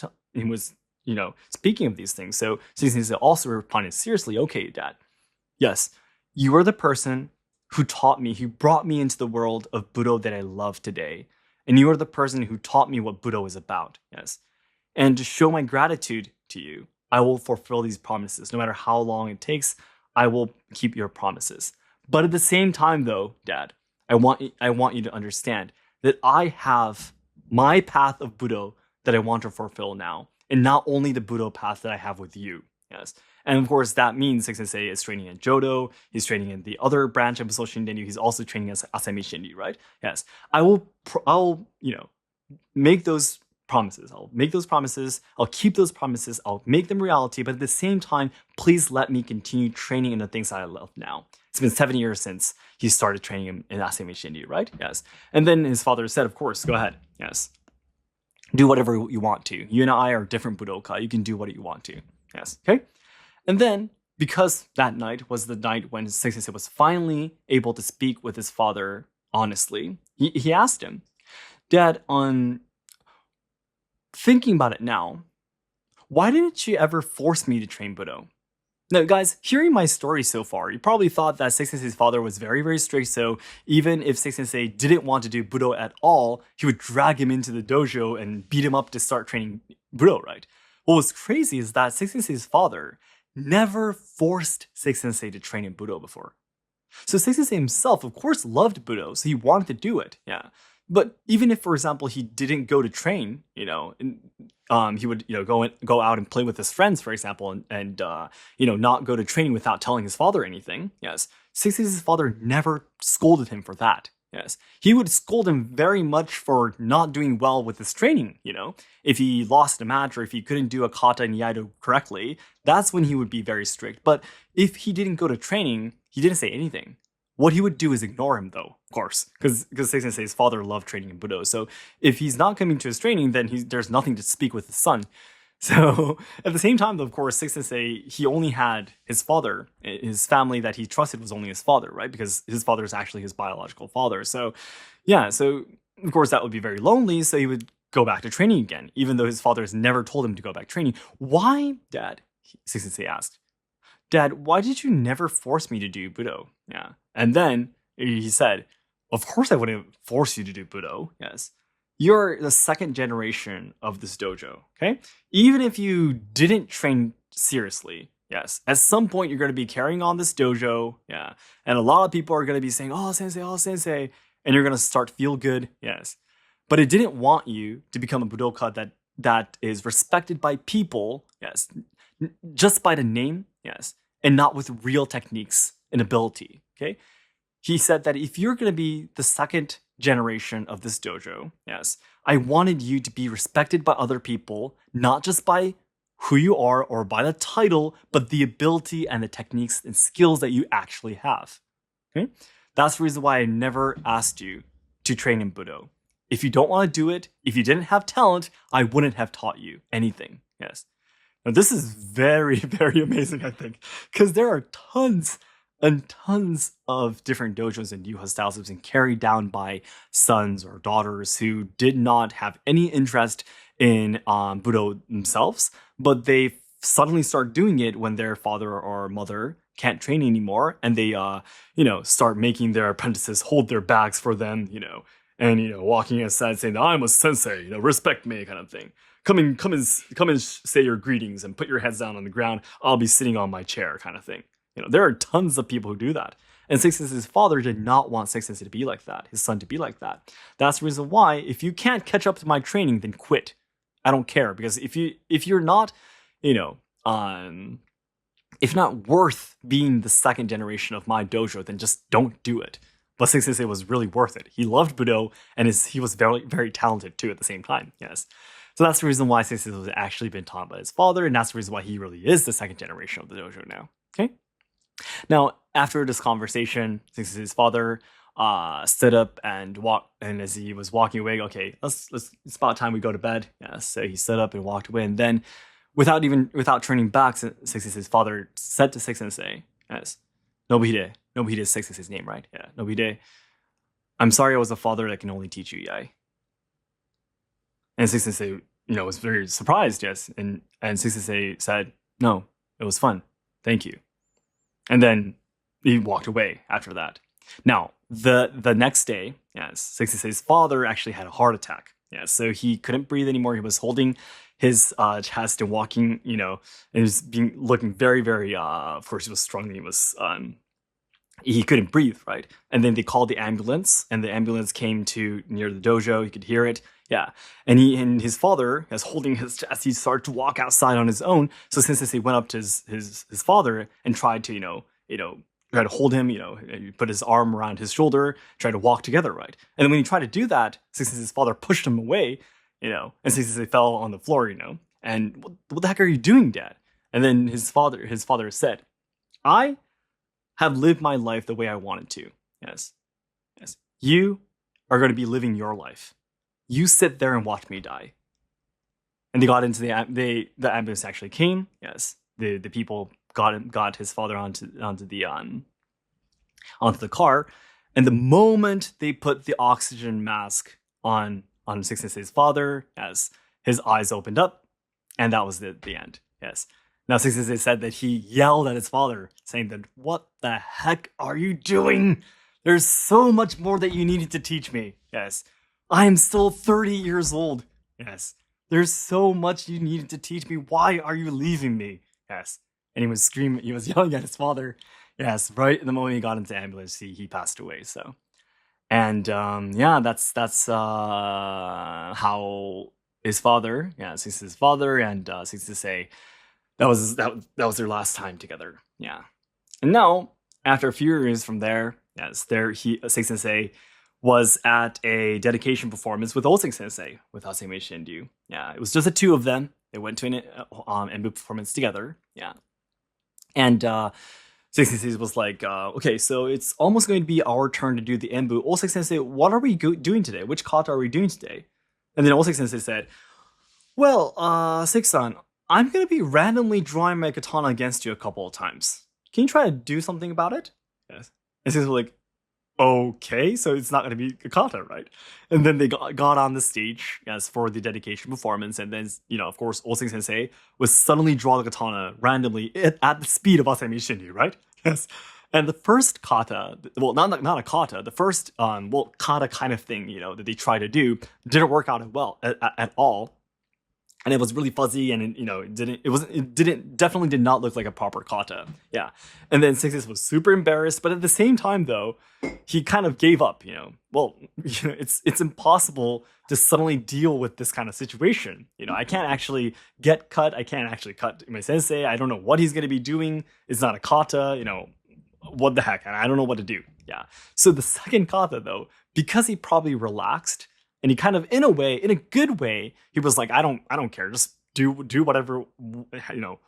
speaking of these things. So Sensei also responded seriously, okay, Dad, yes, you are the person who taught me, who brought me into the world of Budo that I love today. And you are the person who taught me what Budo is about, yes. And to show my gratitude to you, I will fulfill these promises. No matter how long it takes, I will keep your promises. But at the same time, though, Dad, I want you to understand that I have my path of Budo that I want to fulfill now, and not only the Budo path that I have with you. Yes, and of course that means Sensei is training in Jodo. He's training in the other branch of Ascension Shinryu. He's also training as Asami Shinryu, right? Yes, I'll make those promises. I'll make those promises. I'll keep those promises. I'll make them reality. But at the same time, please let me continue training in the things that I love now. It's been 7 years since he started training him in Asami Shinryu, right? Yes. And then his father said, of course, go ahead. Yes. Do whatever you want to. You and I are different Budoka. You can do what you want to. Yes. Okay. And then, because that night was the night when Sensei was finally able to speak with his father honestly, he asked him, Dad, on thinking about it now, why didn't you ever force me to train Budo? Now, guys, hearing my story so far, you probably thought that Sensei's father was very, very strict, so even if Sensei didn't want to do Budo at all, he would drag him into the dojo and beat him up to start training Budo, right? What was crazy is that Sensei's father never forced Sensei to train in Budo before. So Sensei himself, of course, loved Budo, so he wanted to do it, yeah. But even if, for example, he didn't go to train, he would, go out and play with his friends, for example, and not go to training without telling his father anything. Yes, Sensei's father never scolded him for that. Yes, he would scold him very much for not doing well with his training. If he lost a match or if he couldn't do a kata and Iaido correctly, that's when he would be very strict. But if he didn't go to training, he didn't say anything. What he would do is ignore him, though, of course, because Sensei's father loved training in Budo. So if he's not coming to his training, then there's nothing to speak with his son. So at the same time, though, of course, Sensei, he only had his father. His family that he trusted was only his father, right? Because his father is actually his biological father. So yeah, so of course that would be very lonely. So he would go back to training again, even though his father has never told him to go back training. Why, Dad? Sensei asked. Dad, why did you never force me to do Budo? Yeah. And then he said, of course I wouldn't force you to do Budo. Yes. You're the second generation of this dojo. Okay. Even if you didn't train seriously, yes, at some point you're going to be carrying on this dojo. Yeah. And a lot of people are going to be saying, oh, Sensei. And you're going to start feel good. Yes. But it didn't want you to become a Budoka that is respected by people. Yes. Just by the name. Yes. And not with real techniques and ability, okay? He said that if you're going to be the second generation of this dojo, yes, I wanted you to be respected by other people, not just by who you are or by the title, but the ability and the techniques and skills that you actually have, okay? That's the reason why I never asked you to train in Budo. If you don't want to do it, if you didn't have talent, I wouldn't have taught you anything, yes. Now, this is very, very amazing, I think, because there are tons and tons of different dojos and yuha styles that have been carried down by sons or daughters who did not have any interest in Budo themselves, but they suddenly start doing it when their father or mother can't train anymore, and they, start making their apprentices hold their bags for them, and walking aside saying, "I'm a sensei, respect me," kind of thing. Come and say your greetings and put your heads down on the ground. I'll be sitting on my chair, kind of thing. There are tons of people who do that. And Six Sensei's father did not want Six Sensei to be like that, his son to be like that. That's the reason why, if you can't catch up to my training, then quit. I don't care, because if you're not, if not worth being the second generation of my dojo, then just don't do it. But Six Sensei was really worth it. He loved Budo, and he was very, very talented too at the same time. Yes. So that's the reason why Six Sensei was actually been taught by his father, and that's the reason why he really is the second generation of the dojo now. Okay. Now, after this conversation, Six Sensei's father stood up and walked, and as he was walking away, okay, it's about time we go to bed. Yeah, so he stood up and walked away, and then without turning back, Six Sensei's father said to Six Sensei, yes, Nobuhide is Six Sensei's name, right? Yeah, Nobuhide, I'm sorry I was a father that can only teach you yai. And Six Sensei, was very surprised, yes, and Six Sensei said, no, it was fun, thank you. And then he walked away after that. Now, the next day, yes, Six Sensei's father actually had a heart attack. Yeah, so he couldn't breathe anymore. He was holding his chest and walking, and he was looking very, very. Of course, he was struggling. He couldn't breathe, right? And then they called the ambulance, and the ambulance came to near the dojo. He could hear it. Yeah, and his father was holding his chest. He started to walk outside on his own. So Sensei went up to his father and tried to try to hold him. He put his arm around his shoulder, tried to walk together, right? And then when he tried to do that, Sensei's father pushed him away, and Sensei fell on the floor, And what the heck are you doing, Dad? And then his father said, I have lived my life the way I wanted to. Yes. You are going to be living your life. You sit there and watch me die. And they got into the ambulance actually came. Yes, the people got his father onto the car, and the moment they put the oxygen mask on Six Sensei's father, yes, his eyes opened up, and that was the end. Yes. Now Six Sensei said that he yelled at his father, saying that, "What the heck are you doing? There's so much more that you needed to teach me." Yes. I am still 30 years old. Yes. There's so much you needed to teach me. Why are you leaving me? Yes. And he was screaming. He was yelling at his father. Yes. Right in the moment he got into the ambulance, he passed away. So, and that's how his father, his father and Six Sensei, that was their last time together. Yeah. And now, after a few years from there, Six Sensei was at a dedication performance with O-Sensei, with Asayama Ichiden Ryu. Yeah, it was just the two of them. They went to an Enbu performance together. Yeah. And Six Sensei was like, okay, so it's almost going to be our turn to do the Enbu. O-Sensei, what are we doing today? Which kata are we doing today? And then O-Sensei said, well, Six-san, I'm going to be randomly drawing my katana against you a couple of times. Can you try to do something about it? Yes. And Six was like, okay, so it's not going to be a kata, right? And then they got on the stage, yes, for the dedication performance, and then, of course, O-Sensei would suddenly draw the katana randomly at the speed of Asayama Ichiden Ryu, right? Yes. And the first kata, well, not a kata, the first, kata kind of thing, that they tried to do didn't work out at all. And it was really fuzzy, and definitely did not look like a proper kata. Yeah. And then Six was super embarrassed, but at the same time, though, he kind of gave up, Well, it's impossible to suddenly deal with this kind of situation. I can't actually get cut. I can't actually cut my sensei. I don't know what he's going to be doing. It's not a kata, what the heck? I don't know what to do. Yeah. So the second kata, though, because he probably relaxed, and he kind of, in a good way, he was like, I don't care. Just do whatever,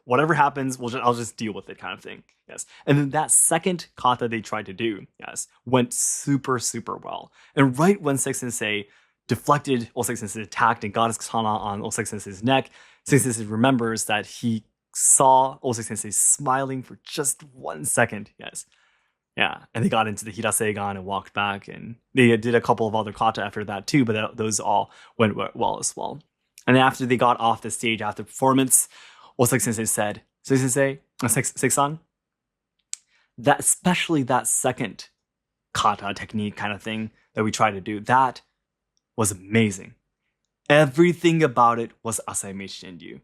whatever happens, I'll just deal with it, kind of thing. Yes. And then that second kata they tried to do, yes, went super, super well. And right when Six Sensei deflected, O-Sensei attacked and got his katana on O-Sensei's neck, Sensei remembers that he saw O-Sensei smiling for just 1 second. Yes. Yeah, and they got into the Hiraseigan and walked back, and they did a couple of other kata after that too, but those all went well as well. And after they got off the stage after the performance, Osaki-sensei said, Seisan, that especially that second kata technique kind of thing that we tried to do, that was amazing. Everything about it was Asayama Ichiden Ryu.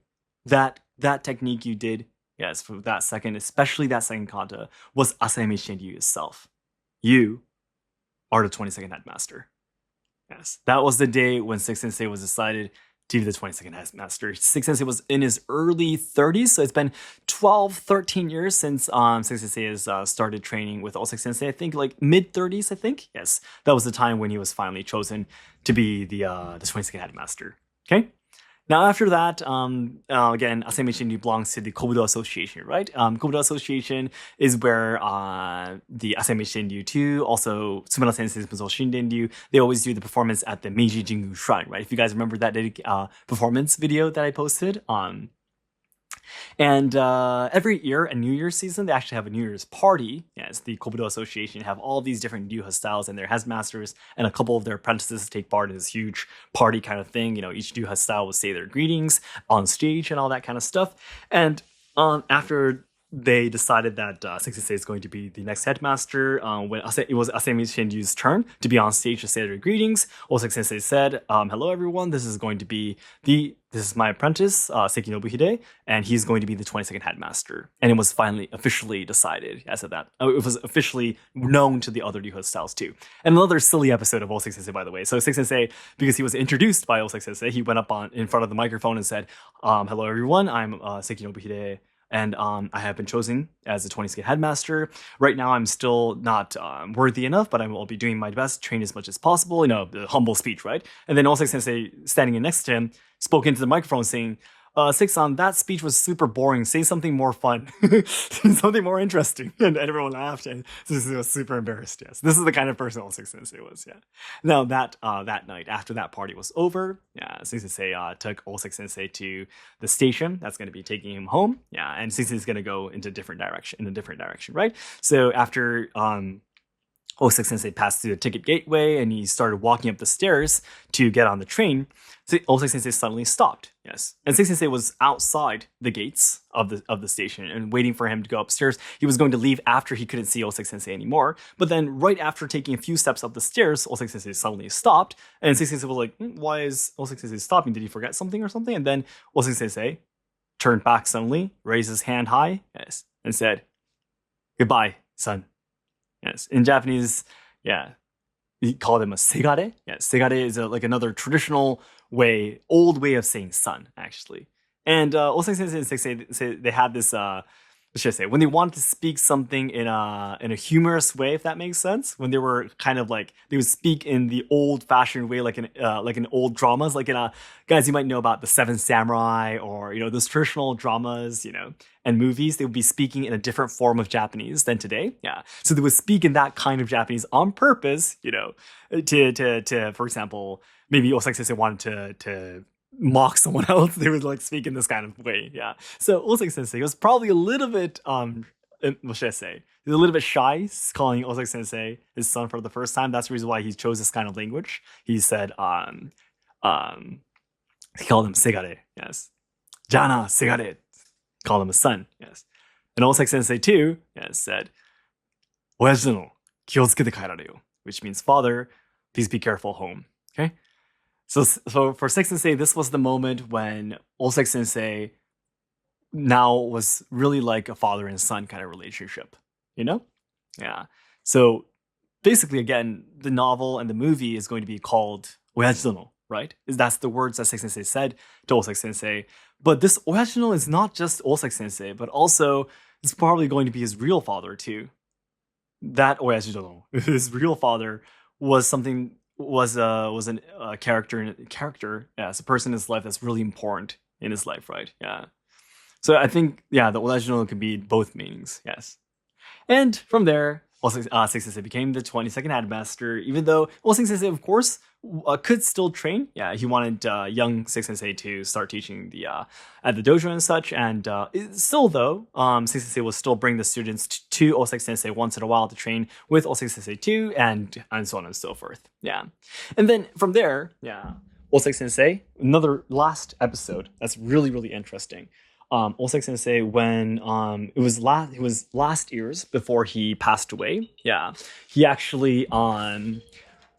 That technique you did, yes, for that second, especially that second kata, was Asayama Ichiden Ryu itself. You are the 22nd Headmaster. Yes, that was the day when Six Sensei was decided to be the 22nd Headmaster. Six Sensei was in his early 30s, so it's been 12, 13 years since Six Sensei has started training with O-Sensei Sensei. I think like mid-30s, I think. Yes, that was the time when he was finally chosen to be the 22nd Headmaster. Okay? Now, after that, again, Asayama Ichiden Ryu belongs to the Kobudo Association, right? Kobudo Association is where the Asayama Ichiden Ryu 2, also Tsumura Sensei's Musou Shinden Ryu, they always do the performance at the Meiji Jingu Shrine, right? If you guys remember that performance video that I posted, and every year, a New Year's season, they actually have a New Year's party. Yes, the Kobudo Association have all these different Ryuha styles and their headmasters and a couple of their apprentices take part in this huge party kind of thing. You know, each Ryuha style will say their greetings on stage and all that kind of stuff. And after they decided that Six Sensei is going to be the next headmaster, when it was Asayama Ichiden Ryu's turn to be on stage to say their greetings, Six Sensei said, hello everyone, this is going to be this is my apprentice, Seiki Nobuhide, and he's going to be the 22nd headmaster. And it was finally officially decided as of that. It was officially known to the other Ryuha styles too. And another silly episode of Six Sensei, by the way. So Six Sensei, because he was introduced by Six Sensei, he went up in front of the microphone and said, hello everyone, I'm Seiki Nobuhide, and I have been chosen as the 22nd headmaster. Right now, I'm still not worthy enough, but I will be doing my best, train as much as possible. You know, the humble speech, right? And then also Sensei, standing in next to him, spoke into the microphone saying, Six-san, that speech was super boring. Say something more fun. Something more interesting. And everyone laughed, and Sensei was super embarrassed. Yes, this is the kind of person Six Sensei was. Yeah. Now that night, after that party was over, yeah, Six Sensei took Six Sensei to the station. That's going to be taking him home. Yeah, and Six Sensei is going to go into a different direction, right? So after Six Sensei passed through the ticket gateway and he started walking up the stairs to get on the train, Six Sensei suddenly stopped. Yes, and Six Sensei was outside the gates of the station and waiting for him to go upstairs. He was going to leave after he couldn't see Six Sensei anymore. But then, right after taking a few steps up the stairs, Six Sensei suddenly stopped, and Six Sensei was like, "Why is Six Sensei stopping? Did he forget something or something?" And then Six Sensei turned back suddenly, raised his hand high, yes, and said, "Goodbye, son." Yes, in Japanese, yeah, we call them a segare. Yeah, segare is like another traditional old way of saying son, actually. And Osaka Sensei and Sensei, they had this, what should I say, when they wanted to speak something in a humorous way, if that makes sense, when they were kind of like, they would speak in the old-fashioned way, like in old dramas, like guys, you might know about the Seven Samurai, or, you know, those traditional dramas, you know, and movies, they would be speaking in a different form of Japanese than today. Yeah. So they would speak in that kind of Japanese on purpose, you know, to for example, maybe Osaka Sensei wanted to mock someone else, they would like speak in this kind of way. Yeah. So Osaka Sensei was probably a little bit what should I say? He's a little bit shy calling Osaka Sensei his son for the first time. That's the reason why he chose this kind of language. He said he called him segare. Yes. Jana segare. Call him a son. Yes. And Osaka Sensei too, yes, said Oyaji no kiotsukete kaerare yo, which means father, please be careful home. Okay? So for Six Sensei, this was the moment when Osaka Sensei now was really like a father and son kind of relationship, you know? Yeah. So basically, again, the novel and the movie is going to be called Oyaji no, right? That's the words that Six Sensei said to Osaka Sensei. But this Oyaji no is not just Osaka Sensei, but also it's probably going to be his real father too. That Oyaji no, his real father, was a character, yeah, it's a person in his life that's really important in his life, right? Yeah. So I think, yeah, the Oyaji no can be both meanings, yes. And from there, O-Sensei became the 22nd Headmaster, even though O-Sensei, of course, could still train. Yeah, he wanted young Sensei to start teaching at the dojo and such. And still, though, Sensei will still bring the students to O-Sensei once in a while to train with O-Sensei too, and so on and so forth. Yeah, and then from there, yeah, O-Sensei, another last episode that's really, really interesting. O-Sensei, when it was last years before he passed away. Yeah, he actually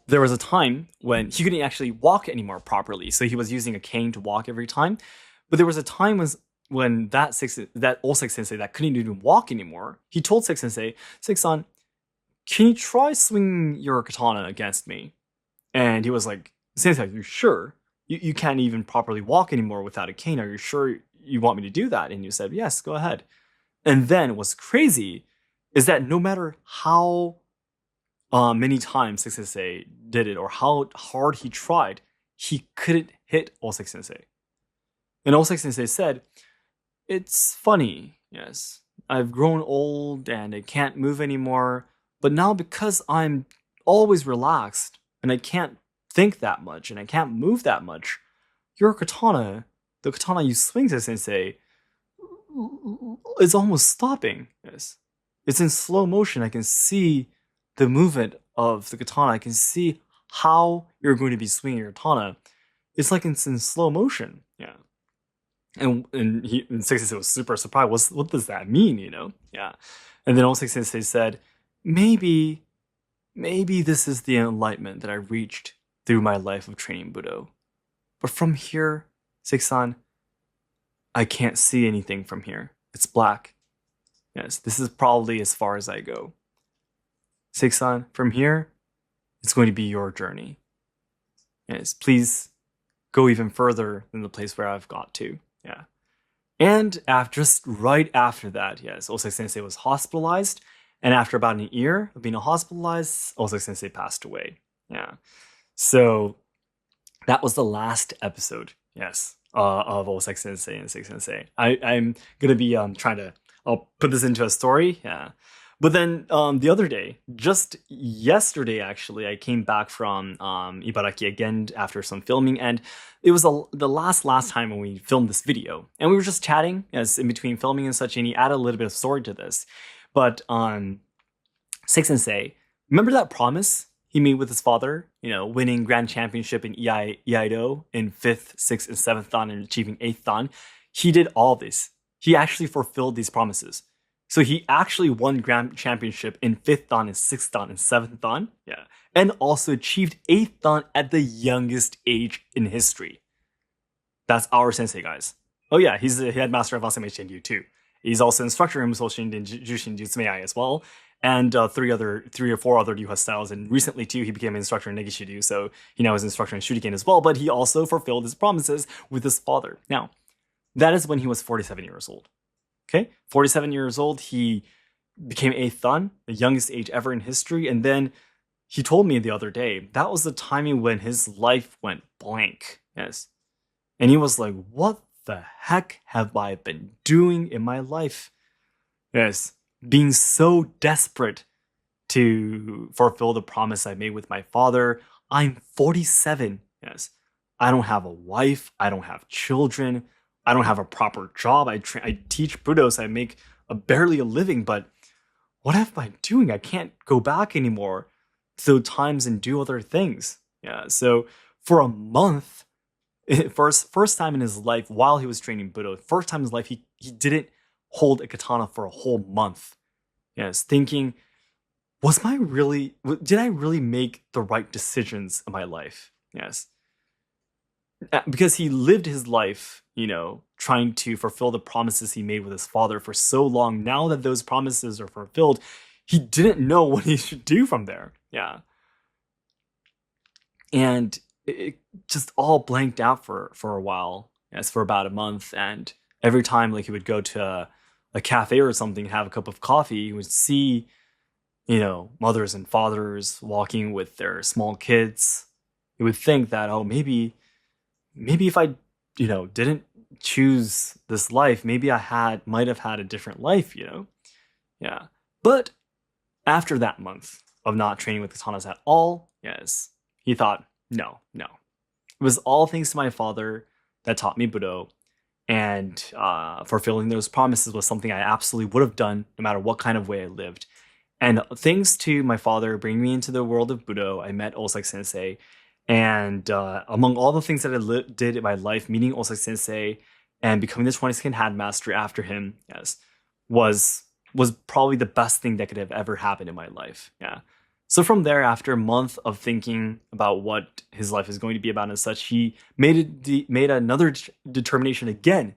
there was a time when he couldn't actually walk anymore properly, so he was using a cane to walk every time. But there was a time when that O-Sensei that couldn't even walk anymore, he told Sensei, "Sensei, can you try swinging your katana against me?" And he was like, "Sensei, are you sure? You can't even properly walk anymore without a cane. Are you sure you want me to do that?" And you said, "Yes, go ahead." And then what's crazy is that no matter how many times Sensei did it or how hard he tried, he couldn't hit O-Sensei. And O-Sensei said, "It's funny, yes. I've grown old and I can't move anymore, but now because I'm always relaxed and I can't think that much and I can't move that much, your katana, the katana you swing to Sensei, is almost stopping. Yes. It's in slow motion. I can see the movement of the katana. I can see how you're going to be swinging your katana. It's like it's in slow motion." Yeah. And Sensei was super surprised. What does that mean, you know? Yeah. And then O-Sensei said, maybe this is the enlightenment that I reached through my life of training Budo. But from here, Seisan, I can't see anything from here. It's black. Yes, this is probably as far as I go. Seisan, from here, it's going to be your journey. Yes, please go even further than the place where I've got to. Yeah. And just right after that, yes, O-Sensei was hospitalized. And after about a year of being hospitalized, O-Sensei passed away. Yeah. So that was the last episode, yes, of O-Sensei and Sensei. I'm going to be I'll put this into a story. Yeah. But then the other day, just yesterday, actually, I came back from Ibaraki again after some filming, and it was the last time when we filmed this video, and we were just chatting as in between filming and such, and he added a little bit of story to this. But Sensei, remember that promise he made with his father? You know, winning grand championship in Iaido in 5th, 6th, and 7th dan and achieving 8th dan. He did all this. He actually fulfilled these promises. So he actually won grand championship in 5th dan and 6th dan and 7th dan. Yeah. And also achieved 8th dan at the youngest age in history. That's our sensei, guys. Oh yeah, he's the headmaster of Asayama Ichiden Ryu too. He's also instructor in Musoshin and Jushin Jutsumeai as well. And 3 or 4 other Ryuha styles. And recently too, he became an instructor in Negishiryu. So he now is an instructor in Shuriken as well. But he also fulfilled his promises with his father. Now, that is when he was 47 years old. Okay, 47 years old, he became 8th dan, the youngest age ever in history. And then he told me the other day, that was the timing when his life went blank. Yes. And he was like, what the heck have I been doing in my life? Yes. Being so desperate to fulfill the promise I made with my father. I'm 47. Yes. I don't have a wife. I don't have children. I don't have a proper job. I teach Budo, so I make barely a living, but what am I doing? I can't go back anymore to times and do other things. Yeah, so for a month, first time in his life while he was training Budo, first time in his life, he didn't hold a katana for a whole month. Yes, thinking, did I really make the right decisions in my life? Yes. Because he lived his life, you know, trying to fulfill the promises he made with his father for so long. Now that those promises are fulfilled, he didn't know what he should do from there. Yeah. And it just all blanked out for a while. Yes, for about a month. And every time like he would go to a cafe or something, have a cup of coffee, he would see, you know, mothers and fathers walking with their small kids. He would think that, oh, maybe if I, you know, didn't choose this life, maybe I might have had a different life, you know? Yeah. But after that month of not training with katanas at all, yes, he thought, no. It was all thanks to my father that taught me Budo, and fulfilling those promises was something I absolutely would have done no matter what kind of way I lived. And thanks to my father bringing me into the world of Budo, I met O-Sensei. And among all the things that I did in my life, meeting O-Sensei and becoming the 22nd Headmaster after him, yes, was probably the best thing that could have ever happened in my life. Yeah. So from there, after a month of thinking about what his life is going to be about and such, he made another determination again.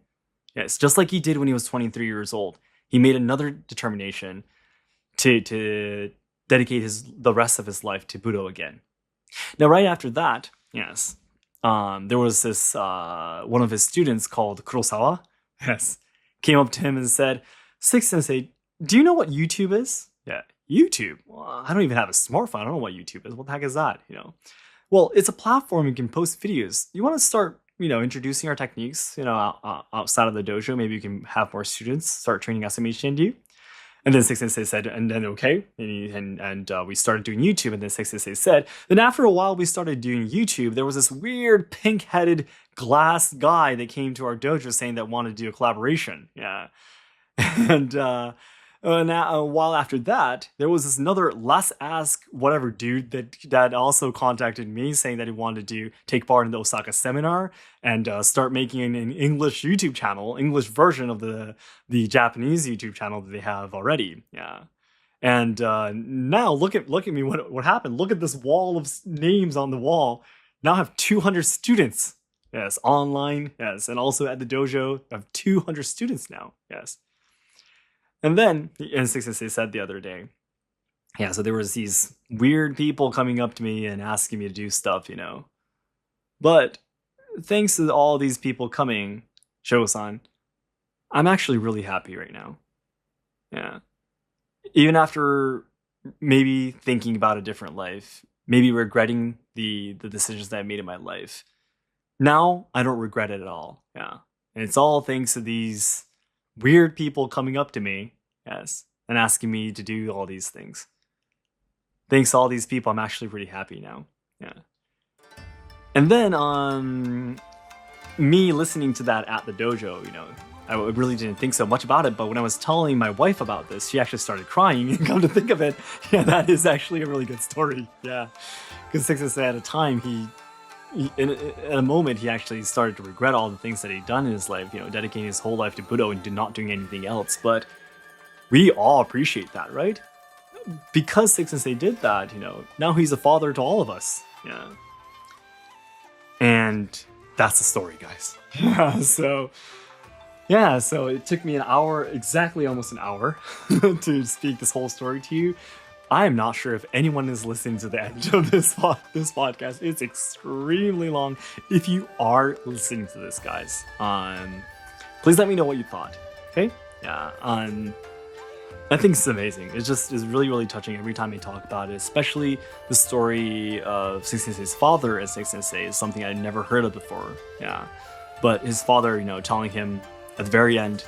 Yes, just like he did when he was 23 years old. He made another determination to dedicate the rest of his life to Budo again. Now, right after that, yes, there was this one of his students called Kurosawa. Yes, came up to him and said, "Six Sensei, do you know what YouTube is?" Yeah, YouTube. Well, I don't even have a smartphone. I don't know what YouTube is. What the heck is that? Well, it's a platform you can post videos. You want to start, introducing our techniques, outside of the dojo. Maybe you can have more students start training Ascension, do you? And then Six Sensei said, and then okay, and we started doing YouTube. And then Six Sensei said, then after a while we started doing YouTube. There was this weird pink-headed glass guy that came to our dojo saying that wanted to do a collaboration. Yeah, and now a while after that, there was this another Let's Ask Whatever dude that also contacted me saying that he wanted to take part in the Osaka seminar and start making an English YouTube channel, English version of the Japanese YouTube channel that they have already. Yeah. And now look at me, what happened. Look at this wall of names on the wall. Now I have 200 students. Yes, online. Yes, and also at the dojo, I have 200 students now. Yes. And then, and Six Sensei said the other day, yeah, so there was these weird people coming up to me and asking me to do stuff, But thanks to all these people coming, Shogo-san, I'm actually really happy right now. Yeah. Even after maybe thinking about a different life, maybe regretting the decisions that I made in my life, now I don't regret it at all. Yeah. And it's all thanks to these weird people coming up to me, yes, and asking me to do all these things. Thanks to all these people, I'm actually pretty happy now. Yeah. And then me listening to that at the dojo, I really didn't think so much about it, but when I was telling my wife about this, she actually started crying, and come to think of it, yeah, that is actually a really good story. Yeah. Because Six Sensei at a time, in a moment, he actually started to regret all the things that he'd done in his life, dedicating his whole life to Budo and not doing anything else. But we all appreciate that, right? Because Six Sensei did that, now he's a father to all of us. Yeah. And that's the story, guys. So it took me almost an hour to speak this whole story to you. I am not sure if anyone is listening to the end of this podcast. It's extremely long. If you are listening to this, guys, please let me know what you thought. Okay? Yeah. I think it's amazing. It's really, really touching every time I talk about it. Especially the story of Six Sensei's father as Six Sensei is something I'd never heard of before. Yeah. But his father, telling him at the very end,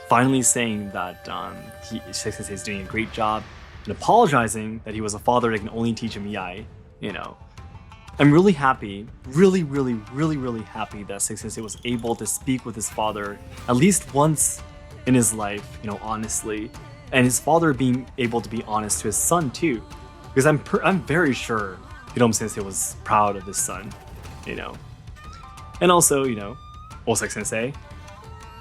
finally saying that Six Sensei is doing a great job, and apologizing that he was a father that can only teach him Yai, I'm really happy, really, really, really, really happy that Six Sensei was able to speak with his father at least once in his life, honestly, and his father being able to be honest to his son too, because I'm very sure Hiromu Sensei was proud of his son, and also, Osaka Sensei,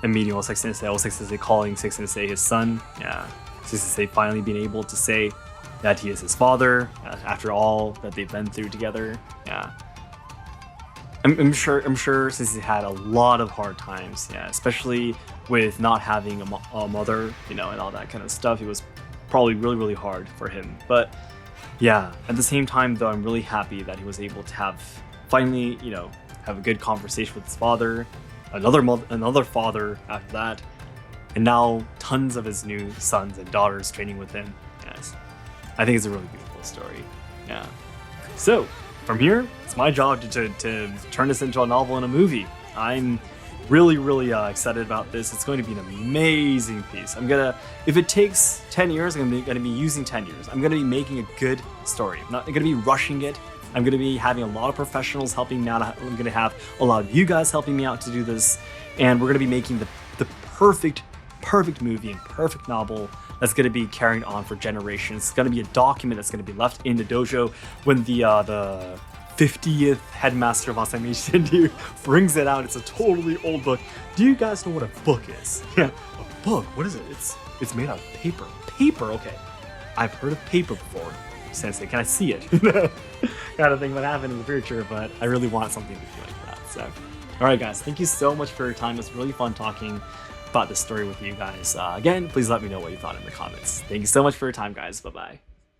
and meeting Osaka Sensei calling Six Sensei his son, yeah. Six Sensei finally being able to say that he is his father after all that they've been through together. Yeah, I'm sure Sensei had a lot of hard times. Yeah, especially with not having a mother, and all that kind of stuff. It was probably really, really hard for him. But yeah, at the same time, though, I'm really happy that he was able to finally, have a good conversation with his father, another father after that. And now tons of his new sons and daughters training with him. Yes. I think it's a really beautiful story. Yeah. So, from here, it's my job to turn this into a novel and a movie. I'm really excited about this. It's going to be an amazing piece. If it takes 10 years, I'm gonna be using 10 years. I'm gonna be making a good story. I'm not gonna be rushing it. I'm gonna be having a lot of professionals helping me out. I'm gonna have a lot of you guys helping me out to do this, and we're gonna be making the perfect movie and perfect novel that's going to be carrying on for generations. It's going to be a document that's going to be left in the dojo when the 50th Headmaster of Asayama Ichiden Ryu brings it out. It's a totally old book. Do you guys know what a book is? Yeah, a book. What is it? It's made out of paper. Paper. Okay, I've heard of paper before. Sensei, can I see it? Kind of thing might happen in the future, but I really want something to be like that. So, all right, guys, thank you so much for your time. It's really fun talking about this story with you guys. Again, please let me know what you thought in the comments. Thank you so much for your time, guys. Bye-bye.